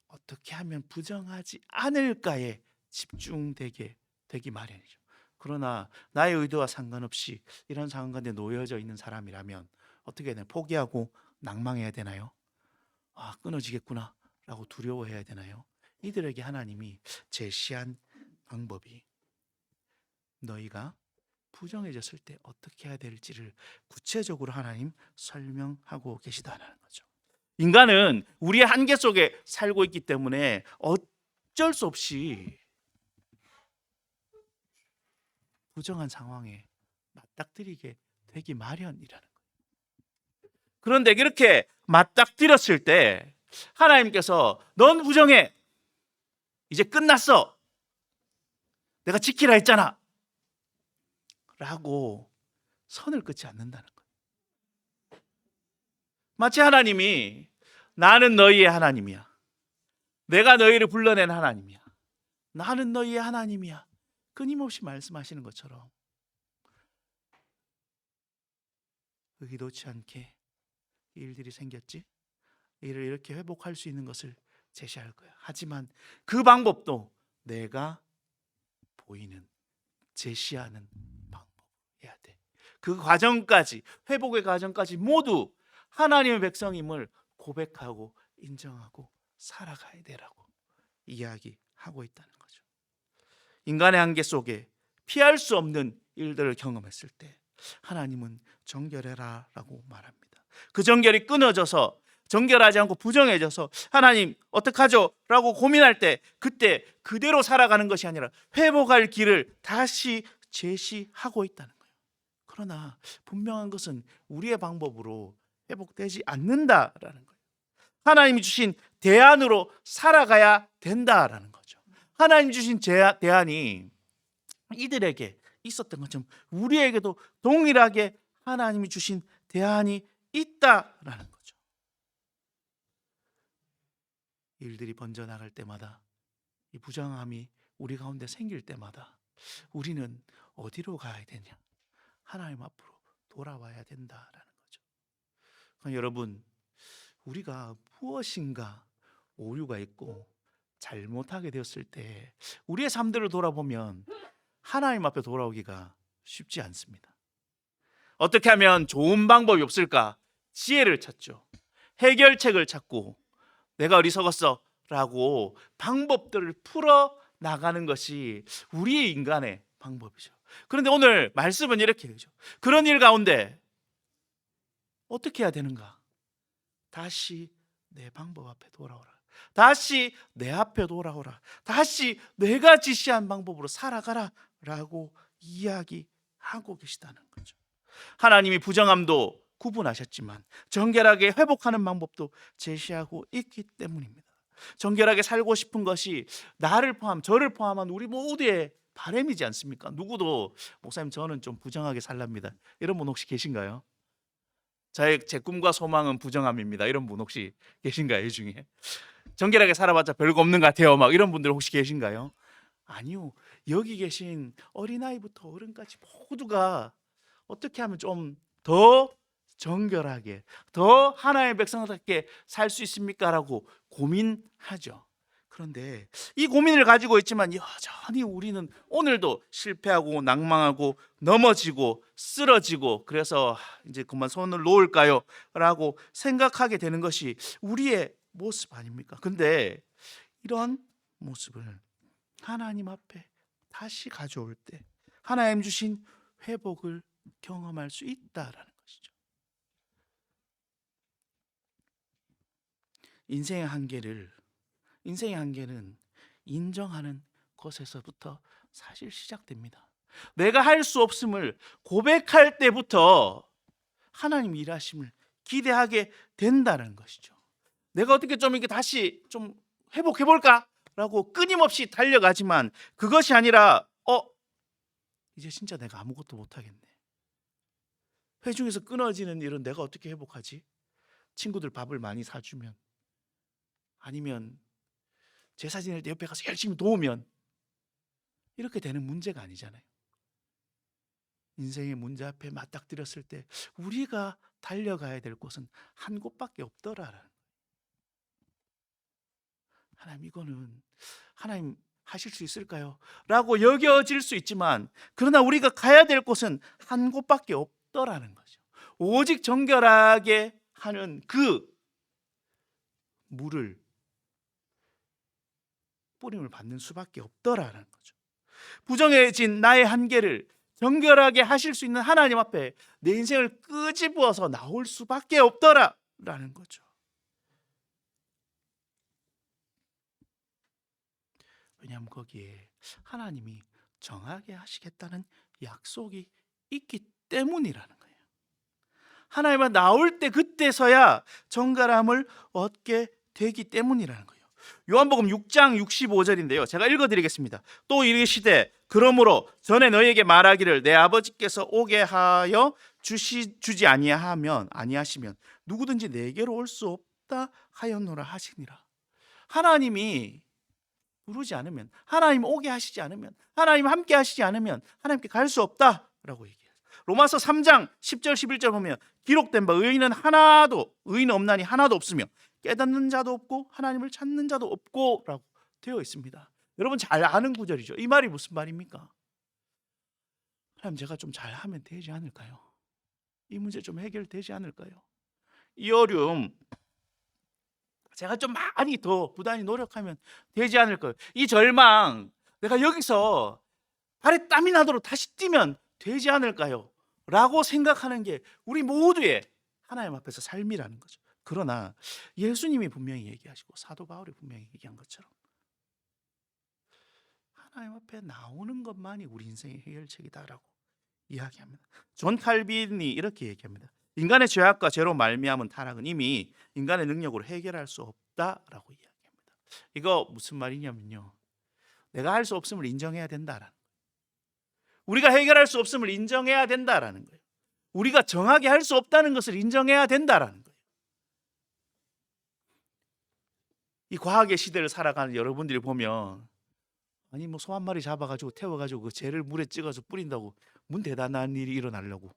어떻게 하면 부정하지 않을까에 집중되게 되기 마련이죠. 그러나 나의 의도와 상관없이 이런 상황 가운데 놓여져 있는 사람이라면 어떻게 해야 되나요? 포기하고 낭망해야 되나요? 아, 끊어지겠구나 라고 두려워해야 되나요? 이들에게 하나님이 제시한 방법이 너희가 부정해졌을 때 어떻게 해야 될지를 구체적으로 하나님 설명하고 계시다는 거죠. 인간은 우리의 한계 속에 살고 있기 때문에 어쩔 수 없이 부정한 상황에 맞닥뜨리게 되기 마련이라는 거예요. 그런데 그렇게 맞닥뜨렸을 때 하나님께서 넌 부정해, 이제 끝났어, 내가 지키라 했잖아 라고 선을 긋지 않는다는 거예요. 마치 하나님이 나는 너희의 하나님이야, 내가 너희를 불러낸 하나님이야, 나는 너희의 하나님이야 끊임없이 말씀하시는 것처럼 의도치 않게 일들이 생겼지, 이를 이렇게 회복할 수 있는 것을 제시할 거야. 하지만 그 방법도 내가 보이는, 제시하는 방법이어야 돼. 그 과정까지, 회복의 과정까지 모두 하나님의 백성임을 고백하고 인정하고 살아가야 되라고 이야기하고 있다는 거죠. 인간의 한계 속에 피할 수 없는 일들을 경험했을 때 하나님은 정결해라 라고 말합니다. 그 정결이 끊어져서, 정결하지 않고 부정해져서 하나님 어떡하죠? 라고 고민할 때 그때 그대로 살아가는 것이 아니라 회복할 길을 다시 제시하고 있다는 거예요. 그러나 분명한 것은 우리의 방법으로 회복되지 않는다라는 거예요. 하나님이 주신 대안으로 살아가야 된다라는 거죠. 하나님 주신 대안이 이들에게 있었던 것처럼 우리에게도 동일하게 하나님이 주신 대안이 있다라는 거죠. 일들이 번져나갈 때마다, 이 부정함이 우리 가운데 생길 때마다 우리는 어디로 가야 되냐? 하나님 앞으로 돌아와야 된다라는 거죠. 그러니까 여러분, 우리가 무엇인가 오류가 있고 잘못하게 되었을 때 우리의 삶들을 돌아보면 하나님 앞에 돌아오기가 쉽지 않습니다. 어떻게 하면 좋은 방법이 없을까? 지혜를 찾죠. 해결책을 찾고 내가 어리석었어 라고 방법들을 풀어 나가는 것이 우리의 인간의 방법이죠. 그런데 오늘 말씀은 이렇게 되죠. 그런 일 가운데 어떻게 해야 되는가? 다시 내 방법 앞에 돌아오라. 다시 내 앞에 돌아오라. 다시 내가 지시한 방법으로 살아가라 라고 이야기하고 계시다는 거죠. 하나님이 부정함도 구분하셨지만 정결하게 회복하는 방법도 제시하고 있기 때문입니다. 정결하게 살고 싶은 것이 나를 포함, 저를 포함한 우리 모두의 바람이지 않습니까? 누구도 목사님 저는 좀 부정하게 살랍니다, 이런 분 혹시 계신가요? 제 꿈과 소망은 부정함입니다, 이런 분 혹시 계신가요? 이 중에 정결하게 살아봤자 별거 없는 것 같아요, 막 이런 분들 혹시 계신가요? 아니요. 여기 계신 어린아이부터 어른까지 모두가 어떻게 하면 좀 더 정결하게, 더 하나님의 백성답게 살 수 있습니까? 라고 고민하죠. 그런데 이 고민을 가지고 있지만 여전히 우리는 오늘도 실패하고 낭망하고 넘어지고 쓰러지고, 그래서 이제 그만 손을 놓을까요? 라고 생각하게 되는 것이 우리의 모습 아닙니까? 근데 이런 모습을 하나님 앞에 다시 가져올 때 하나님 주신 회복을 경험할 수 있다라는 것이죠. 인생의 한계는 인정하는 것에서부터 사실 시작됩니다. 내가 할 수 없음을 고백할 때부터 하나님 일하심을 기대하게 된다는 것이죠. 내가 어떻게 좀 이렇게 다시 좀 회복해 볼까? 라고 끊임없이 달려가지만 그것이 아니라 이제 진짜 내가 아무것도 못하겠네. 회중에서 끊어지는 일은 내가 어떻게 회복하지? 친구들 밥을 많이 사주면, 아니면 제사 지낼 때 옆에 가서 열심히 도우면, 이렇게 되는 문제가 아니잖아요. 인생의 문제 앞에 맞닥뜨렸을 때 우리가 달려가야 될 곳은 한 곳밖에 없더라. 하나님, 이거는 하나님 하실 수 있을까요? 라고 여겨질 수 있지만, 그러나 우리가 가야 될 곳은 한 곳밖에 없더라는 거죠. 오직 정결하게 하는 그 물을 뿌림을 받는 수밖에 없더라는 거죠. 부정해진 나의 한계를 정결하게 하실 수 있는 하나님 앞에 내 인생을 끄집어서 나올 수밖에 없더라라는 거죠. 왜냐하면 거기에 하나님이 정하게 하시겠다는 약속이 있기 때문이라는 거예요. 하나님은 나올 때 그때서야 정결함을 얻게 되기 때문이라는 거예요. 요한복음 6장 65절인데요. 제가 읽어드리겠습니다. 또 이르시되 그러므로 전에 너희에게 말하기를 내 아버지께서 오게 하여 주지 아니하시면 누구든지 내게로 올 수 없다 하였노라 하시니라. 하나님이 부르지 않으면, 하나님 오게 하시지 않으면, 하나님 함께 하시지 않으면 하나님께 갈 수 없다라고 얘기해요. 로마서 3장 10절 11절 보면 기록된 바 의인 없나니 하나도 없으며 깨닫는 자도 없고 하나님을 찾는 자도 없고 라고 되어 있습니다. 여러분 잘 아는 구절이죠. 이 말이 무슨 말입니까? 하나님, 제가 좀 잘하면 되지 않을까요? 이 문제 좀 해결되지 않을까요? 이 어려움 제가 좀 많이 더 부단히 노력하면 되지 않을까요? 이 절망 내가 여기서 발에 땀이 나도록 다시 뛰면 되지 않을까요? 라고 생각하는 게 우리 모두의 하나님 앞에서 삶이라는 거죠. 그러나 예수님이 분명히 얘기하시고 사도 바울이 분명히 얘기한 것처럼 하나님 앞에 나오는 것만이 우리 인생의 해결책이다라고 이야기합니다. 존 칼빈이 이렇게 얘기합니다. 인간의 죄악과 죄로 말미암은 타락은 이미 인간의 능력으로 해결할 수 없다라고 이야기합니다. 이거 무슨 말이냐면요, 내가 할 수 없음을 인정해야 된다라는 거예요. 우리가 해결할 수 없음을 인정해야 된다라는 거예요. 우리가 정하게 할 수 없다는 것을 인정해야 된다라는 거예요. 이 과학의 시대를 살아가는 여러분들이 보면, 아니 뭐 소 한 마리 잡아가지고 태워가지고 그 재를 물에 찍어서 뿌린다고 문 대단한 일이 일어나려고,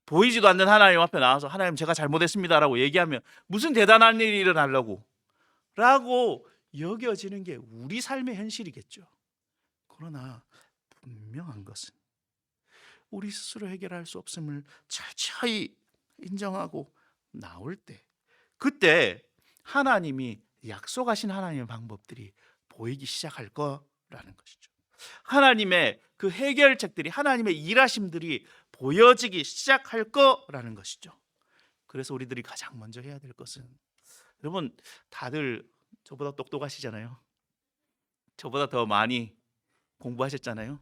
보이지도 않는 하나님 앞에 나와서 하나님 제가 잘못했습니다라고 얘기하면 무슨 대단한 일이 일어나려고 라고 여겨지는 게 우리 삶의 현실이겠죠. 그러나 분명한 것은 우리 스스로 해결할 수 없음을 철저히 인정하고 나올 때, 그때 하나님이 약속하신 하나님의 방법들이 보이기 시작할 거라는 것이죠. 하나님의 그 해결책들이, 하나님의 일하심들이 보여지기 시작할 거라는 것이죠. 그래서 우리들이 가장 먼저 해야 될 것은, 여러분 다들 저보다 똑똑하시잖아요. 저보다 더 많이 공부하셨잖아요.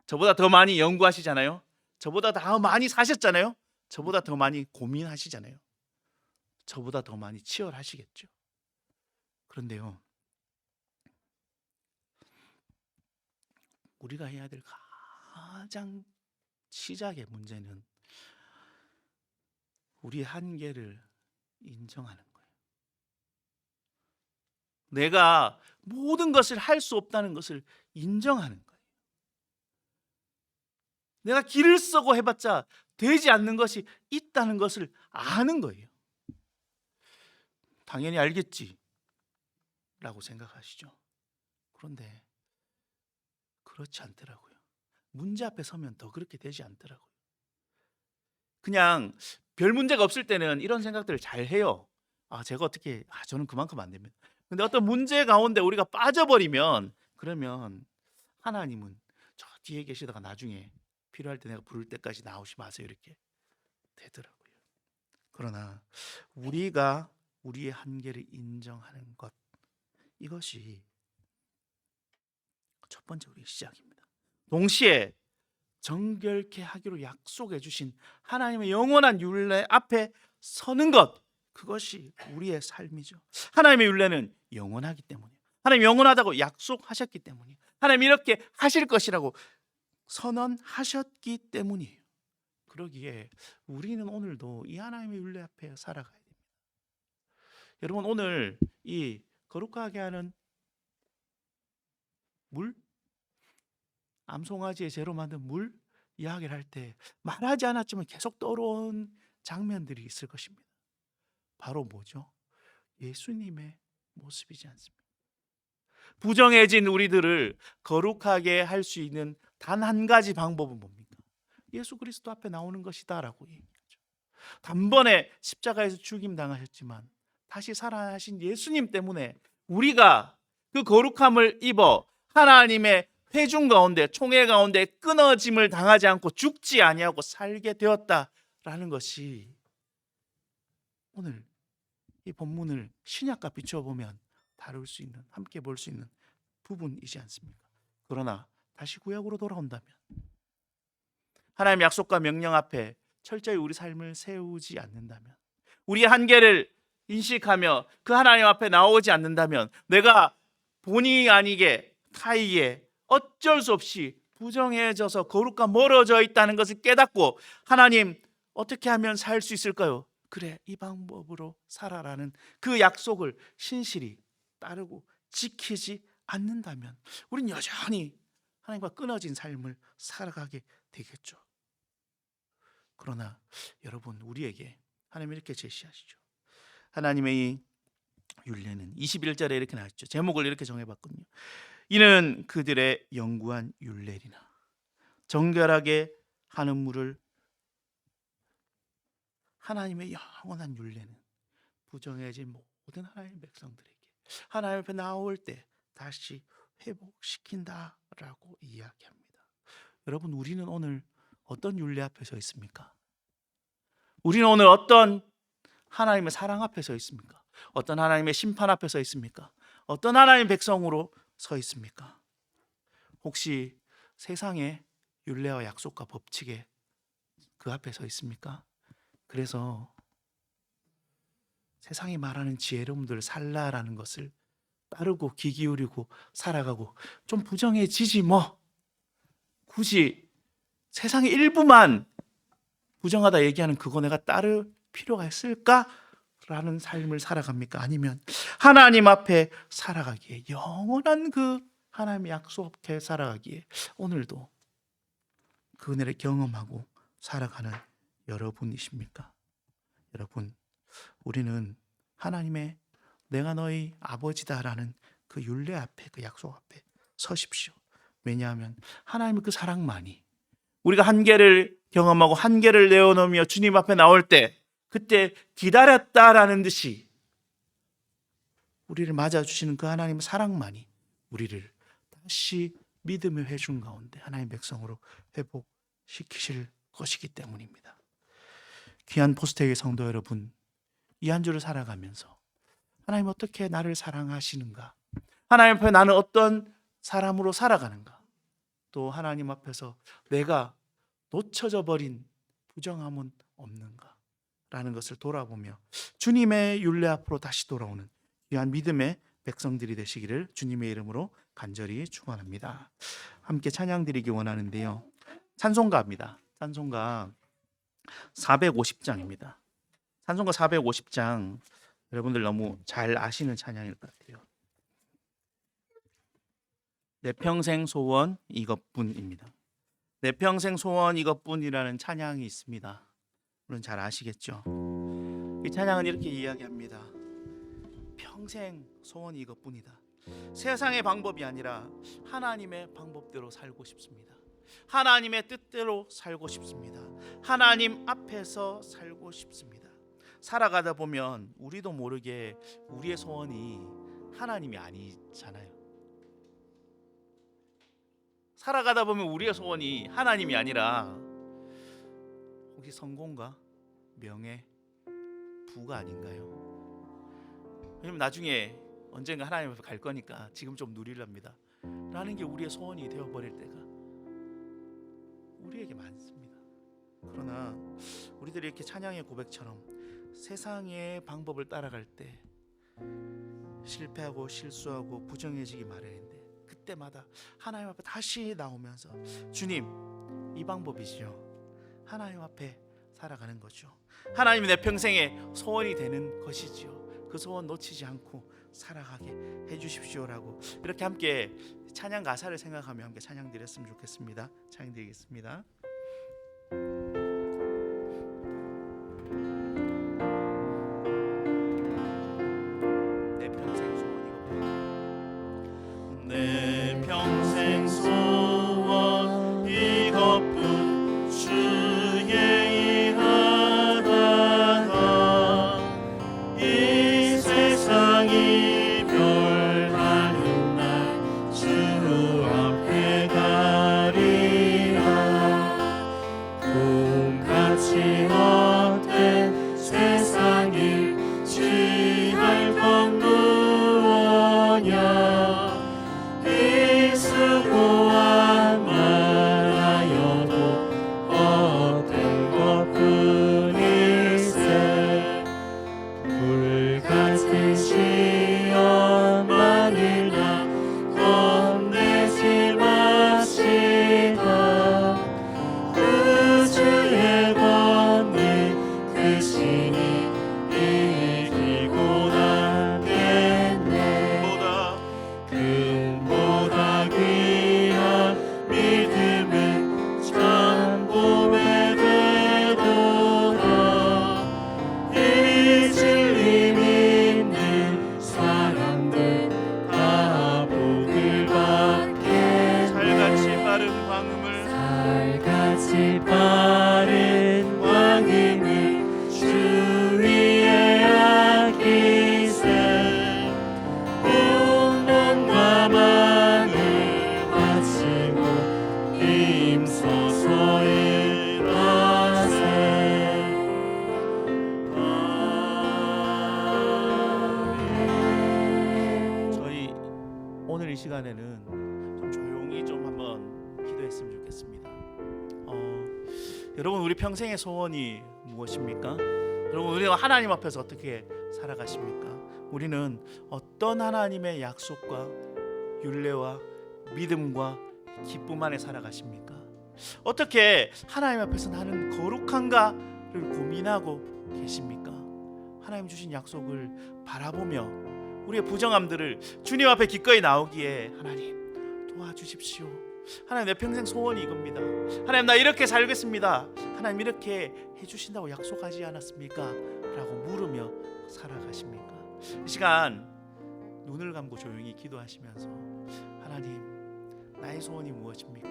저보다 더 많이 연구하시잖아요. 저보다 더 많이 사셨잖아요. 저보다 더 많이 고민하시잖아요. 저보다 더 많이 치열하시겠죠. 그런데요, 우리가 해야 될 가장 시작의 문제는 우리의 한계를 인정하는 거예요. 내가 모든 것을 할 수 없다는 것을 인정하는 거예요. 내가 길을 쓰고 해봤자 되지 않는 것이 있다는 것을 아는 거예요. 당연히 알겠지 라고 생각하시죠. 그런데 그렇지 않더라고요. 문제 앞에 서면 더 그렇게 되지 않더라고요. 그냥 별 문제가 없을 때는 이런 생각들을 잘 해요. 제가 어떻게, 저는 그만큼 안 됩니다. 근데 어떤 문제 가운데 우리가 빠져버리면, 그러면 하나님은 저 뒤에 계시다가 나중에 필요할 때 내가 부를 때까지 나오지 마세요 이렇게 되더라고요. 그러나 우리가 우리의 한계를 인정하는 것, 이것이 첫 번째 우리의 시작입니다. 동시에 정결케 하기로 약속해 주신 하나님의 영원한 율례 앞에 서는 것, 그것이 우리의 삶이죠. 하나님의 율례는 영원하기 때문이에요. 하나님 영원하다고 약속하셨기 때문이에요. 하나님 이렇게 하실 것이라고 선언하셨기 때문이에요. 그러기에 우리는 오늘도 이 하나님의 율례 앞에 살아가야 됩니다. 여러분, 오늘 이 거룩하게 하는 물, 암송아지의 재로 만든 물 이야기를 할 때 말하지 않았지만 계속 떠오른 장면들이 있을 것입니다. 바로 뭐죠? 예수님의 모습이지 않습니까? 부정해진 우리들을 거룩하게 할 수 있는 단 한 가지 방법은 뭡니까? 예수 그리스도 앞에 나오는 것이다라고 얘기하죠. 단번에 십자가에서 죽임 당하셨지만 다시 살아나신 예수님 때문에 우리가 그 거룩함을 입어 하나님의 회중 가운데, 총회 가운데 끊어짐을 당하지 않고 죽지 아니하고 살게 되었다라는 것이 오늘 이 본문을 신약과 비춰보면 다룰 수 있는, 함께 볼 수 있는 부분이지 않습니까? 그러나 다시 구약으로 돌아온다면 하나님의 약속과 명령 앞에 철저히 우리 삶을 세우지 않는다면, 우리의 한계를 인식하며 그 하나님 앞에 나오지 않는다면 내가 본의 아니게 타이에 어쩔 수 없이 부정해져서 거룩과 멀어져 있다는 것을 깨닫고 하나님 어떻게 하면 살 수 있을까요? 그래, 이 방법으로 살아라는 그 약속을 신실히 따르고 지키지 않는다면 우린 여전히 하나님과 끊어진 삶을 살아가게 되겠죠. 그러나 여러분, 우리에게 하나님이 이렇게 제시하시죠. 하나님의 이 율례는 21절에 이렇게 나왔죠. 제목을 이렇게 정해봤거든요. 이는 그들의 영구한 율례리나 정결하게 하는 물을. 하나님의 영원한 율례는 부정해진 모든 하나님의 백성들에게 하나님 앞에 나올 때 다시 회복시킨다라고 이야기합니다. 여러분, 우리는 오늘 어떤 율례 앞에 서 있습니까? 우리는 오늘 어떤 하나님의 사랑 앞에 서 있습니까? 어떤 하나님의 심판 앞에 서 있습니까? 어떤 하나님의 백성으로 서 있습니까? 혹시 세상의 율례와 약속과 법칙에 그 앞에 서 있습니까? 그래서 세상이 말하는 지혜로움들 살라라는 것을 따르고 귀 기울이고 살아가고 좀 부정해지지 뭐, 굳이 세상의 일부만 부정하다 얘기하는 그거 내가 따를 필요가 있을까라는 삶을 살아갑니까? 아니면 하나님 앞에 살아가기에, 영원한 그 하나님의 약속 앞에 살아가기에 오늘도 그 은혜를 경험하고 살아가는 여러분이십니까? 여러분, 우리는 하나님의 내가 너희 아버지다라는 그 율례 앞에, 그 약속 앞에 서십시오. 왜냐하면 하나님의 그 사랑만이, 우리가 한계를 경험하고 한계를 내어놓으며 주님 앞에 나올 때 그때 기다렸다라는 듯이 우리를 맞아주시는 그 하나님의 사랑만이 우리를 다시 믿음의 회중 가운데 하나님의 백성으로 회복시키실 것이기 때문입니다. 귀한 포스텍의 성도 여러분, 이 한 주를 살아가면서 하나님 어떻게 나를 사랑하시는가, 하나님 앞에 나는 어떤 사람으로 살아가는가, 또 하나님 앞에서 내가 놓쳐져 버린 부정함은 없는가 라는 것을 돌아보며 주님의 율례 앞으로 다시 돌아오는 귀한 믿음의 백성들이 되시기를 주님의 이름으로 간절히 축원합니다. 함께 찬양 드리기 원하는데요, 찬송가입니다. 찬송가 450장입니다. 찬송가 450장, 여러분들 너무 잘 아시는 찬양일 것 같아요. 내 평생 소원 이것뿐입니다. 내 평생 소원 이것뿐이라는 찬양이 있습니다. 물론 잘 아시겠죠? 이 찬양은 이렇게 이야기합니다. 평생 소원이 이것뿐이다. 세상의 방법이 아니라 하나님의 방법대로 살고 싶습니다. 하나님의 뜻대로 살고 싶습니다. 하나님 앞에서 살고 싶습니다. 살아가다 보면 우리도 모르게 우리의 소원이 하나님이 아니잖아요. 살아가다 보면 우리의 소원이 하나님이 아니라 혹시 성공과 명예, 부가 아닌가요? 왜냐면 나중에 언젠가 하나님 앞에 갈 거니까 지금 좀 누리랍니다 라는 게 우리의 소원이 되어버릴 때가 우리에게 많습니다. 그러나 우리들이 이렇게 찬양의 고백처럼 세상의 방법을 따라갈 때 실패하고 실수하고 부정해지기 마련인데, 그때마다 하나님 앞에 다시 나오면서 주님, 이 방법이지요. 하나님 앞에 살아가는 거죠. 하나님이 내 평생의 소원이 되는 것이지요. 그 소원 놓치지 않고 살아가게 해주십시오라고, 이렇게 함께 찬양 가사를 생각하며 함께 찬양 드렸으면 좋겠습니다. 찬양 드리겠습니다. 내 평생 소원 이것뿐, 주의 일하다가 이 세상이 별하는 날 주 앞에 가리라. 꿈같이 헛된 세상을 취할 건 무엇냐. 이 수고한 말하여도 헛된 것뿐일세. 불같은 시험만이나 겁내지 마시다. 그 주의 권능 그 신이 이기고 나겠네. 금보다 귀한 믿음은 천봄에 되도다. 이 진리 믿는 사람들 다 복을 받게. 살같이 빠른 광음을, 살같이 빠른 광음을 주 위에 아끼세. 운명과 만을 바치고 힘써서 일하세. 아멘. 저희 오늘 이 시간에는 좀 조용히 좀 한번 기도했으면 좋겠습니다. 여러분, 우리 평생의 소원이 무엇입니까? 여러분, 우리가 하나님 앞에서 어떻게 살아가십니까? 우리는 어떤 하나님의 약속과 율례와 믿음과 기쁨 안에 살아가십니까? 어떻게 하나님 앞에서 나는 거룩한가를 고민하고 계십니까? 하나님 주신 약속을 바라보며 우리의 부정함들을 주님 앞에 기꺼이 나오기에 하나님 도와주십시오. 하나님, 내 평생 소원이 이겁니다. 하나님, 나 이렇게 살겠습니다. 하나님, 이렇게 해주신다고 약속하지 않았습니까? 라고 물으며 살아가십니까? 이 시간 눈을 감고 조용히 기도하시면서 하나님, 나의 소원이 무엇입니까?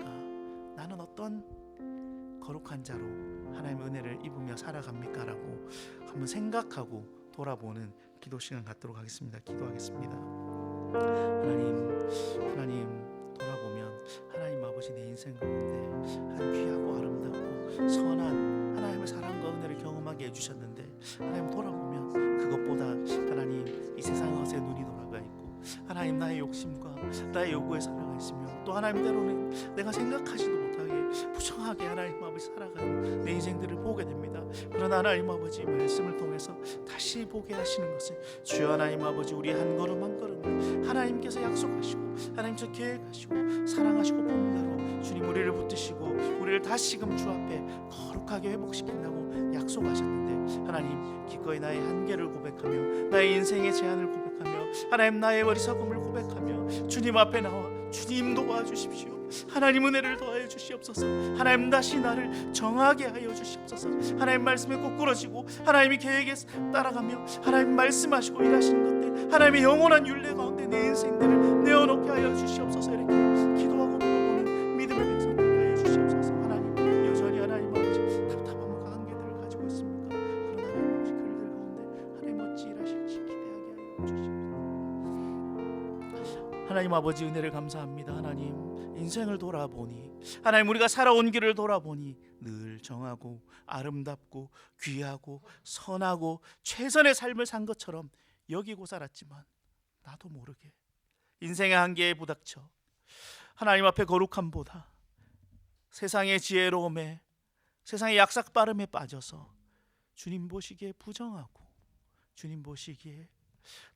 나는 어떤 거룩한 자로 하나님의 은혜를 입으며 살아갑니까? 라고 한번 생각하고 돌아보는 기도 시간 갖도록 하겠습니다. 기도하겠습니다. 하나님 돌아보면 하나님 아버지, 내 인생 가운데 한 귀하고 아름답고 선한 하나님의 사랑과 은혜를 경험하게 해주셨는데, 하나님 돌아보면 그것보다 하나님 이 세상 것에 눈이 돌아가 있고, 하나님 나의 욕심과 나의 요구에 살아가 있으며, 또 하나님 때로는 내가 생각하지도 못하게 부정하게 하나님 아버지 살아가는 내 인생들을 보게 됩니다. 그러나 하나님 아버지 말씀을 통해서 다시 보게 하시는 것은, 주여 하나님 아버지, 우리 한 걸음 한 걸음을 하나님께서 약속하시고 하나님께서 계획하시고 사랑하시고 본대로 주님 우리를 붙드시고 우리를 다시금 주 앞에 거룩하게 회복시킨다고 약속하셨는데, 하나님 기꺼이 나의 한계를 고백하며 나의 인생의 제한을 고백하며 하나님 나의 어리석음을 고백하며 주님 앞에 나와 주님 도와주십시오. 하나님 은혜를 더하여 주시옵소서. 하나님 다시 나를 정하게 하여 주시옵소서. 하나님 말씀에 꼬꾸러지고 하나님의 계획에 따라가며 하나님 말씀하시고 일하시는 것들, 하나님의 영원한 율례 가운데 내 인생들을 내어놓게 하여 주시옵소서. 이렇게 기도하고 물어보는 믿음의 백성들이 하여 주시옵소서. 하나님, 여전히 하나님 아버지 답답함과 한계들을 가지고 있습니까? 그러나 하나님 아버지 그들들 가운데 하나님 어찌 일하실지 기대하게 하여 주시옵소서. 하나님 아버지 은혜를 감사합니다. 하나님, 인생을 돌아보니, 하나님 우리가 살아온 길을 돌아보니 늘 정하고 아름답고 귀하고 선하고 최선의 삶을 산 것처럼 여기고 살았지만, 나도 모르게 인생의 한계에 부닥쳐 하나님 앞에 거룩함보다 세상의 지혜로움에, 세상의 약삭빠름에 빠져서 주님 보시기에 부정하고 주님 보시기에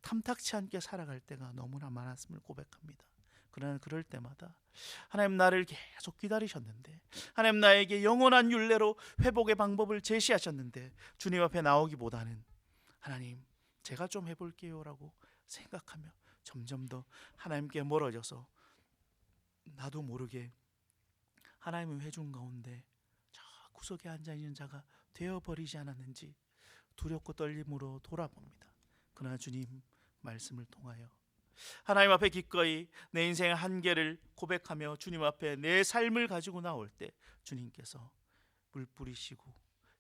탐탁치 않게 살아갈 때가 너무나 많았음을 고백합니다. 그러나 그럴 때마다 하나님 나를 계속 기다리셨는데, 하나님 나에게 영원한 율례로 회복의 방법을 제시하셨는데 주님 앞에 나오기보다는 하나님 제가 좀 해볼게요 라고 생각하며 점점 더 하나님께 멀어져서 나도 모르게 하나님의 회중 가운데 저 구석에 앉아있는 자가 되어버리지 않았는지 두렵고 떨림으로 돌아봅니다. 그러나 주님 말씀을 통하여 하나님 앞에 기꺼이 내 인생의 한계를 고백하며 주님 앞에 내 삶을 가지고 나올 때 주님께서 물 뿌리시고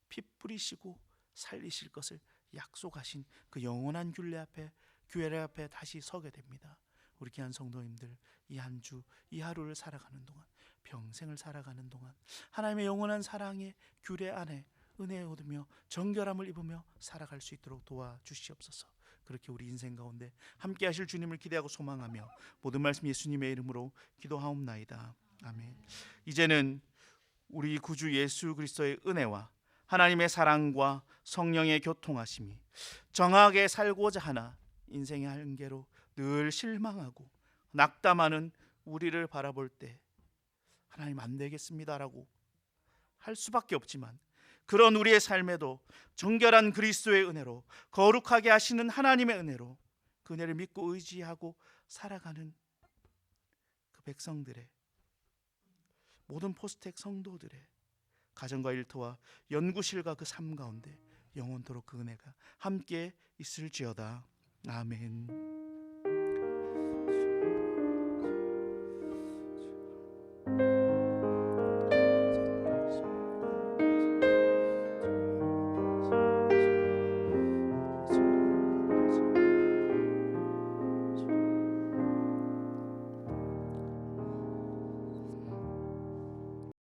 피 뿌리시고 살리실 것을 약속하신 그 영원한 균례 앞에, 교회 앞에 다시 서게 됩니다. 우리 귀한 성도님들, 이 한 주, 이 하루를 살아가는 동안, 평생을 살아가는 동안 하나님의 영원한 사랑의 규례 안에 은혜에 얻으며 정결함을 입으며 살아갈 수 있도록 도와주시옵소서. 그렇게 우리 인생 가운데 함께 하실 주님을 기대하고 소망하며 모든 말씀 예수님의 이름으로 기도하옵나이다. 아멘. 이제는 우리 구주 예수 그리스도의 은혜와 하나님의 사랑과 성령의 교통하심이 정하게 살고자 하나 인생의 한계로 늘 실망하고 낙담하는 우리를 바라볼 때 하나님 안 되겠습니다라고 할 수밖에 없지만, 그런 우리의 삶에도 정결한 그리스도의 은혜로, 거룩하게 하시는 하나님의 은혜로 그 은혜를 믿고 의지하고 살아가는 그 백성들의, 모든 포스텍 성도들의 가정과 일터와 연구실과 그 삶 가운데 영원토록 그 은혜가 함께 있을지어다. 아멘.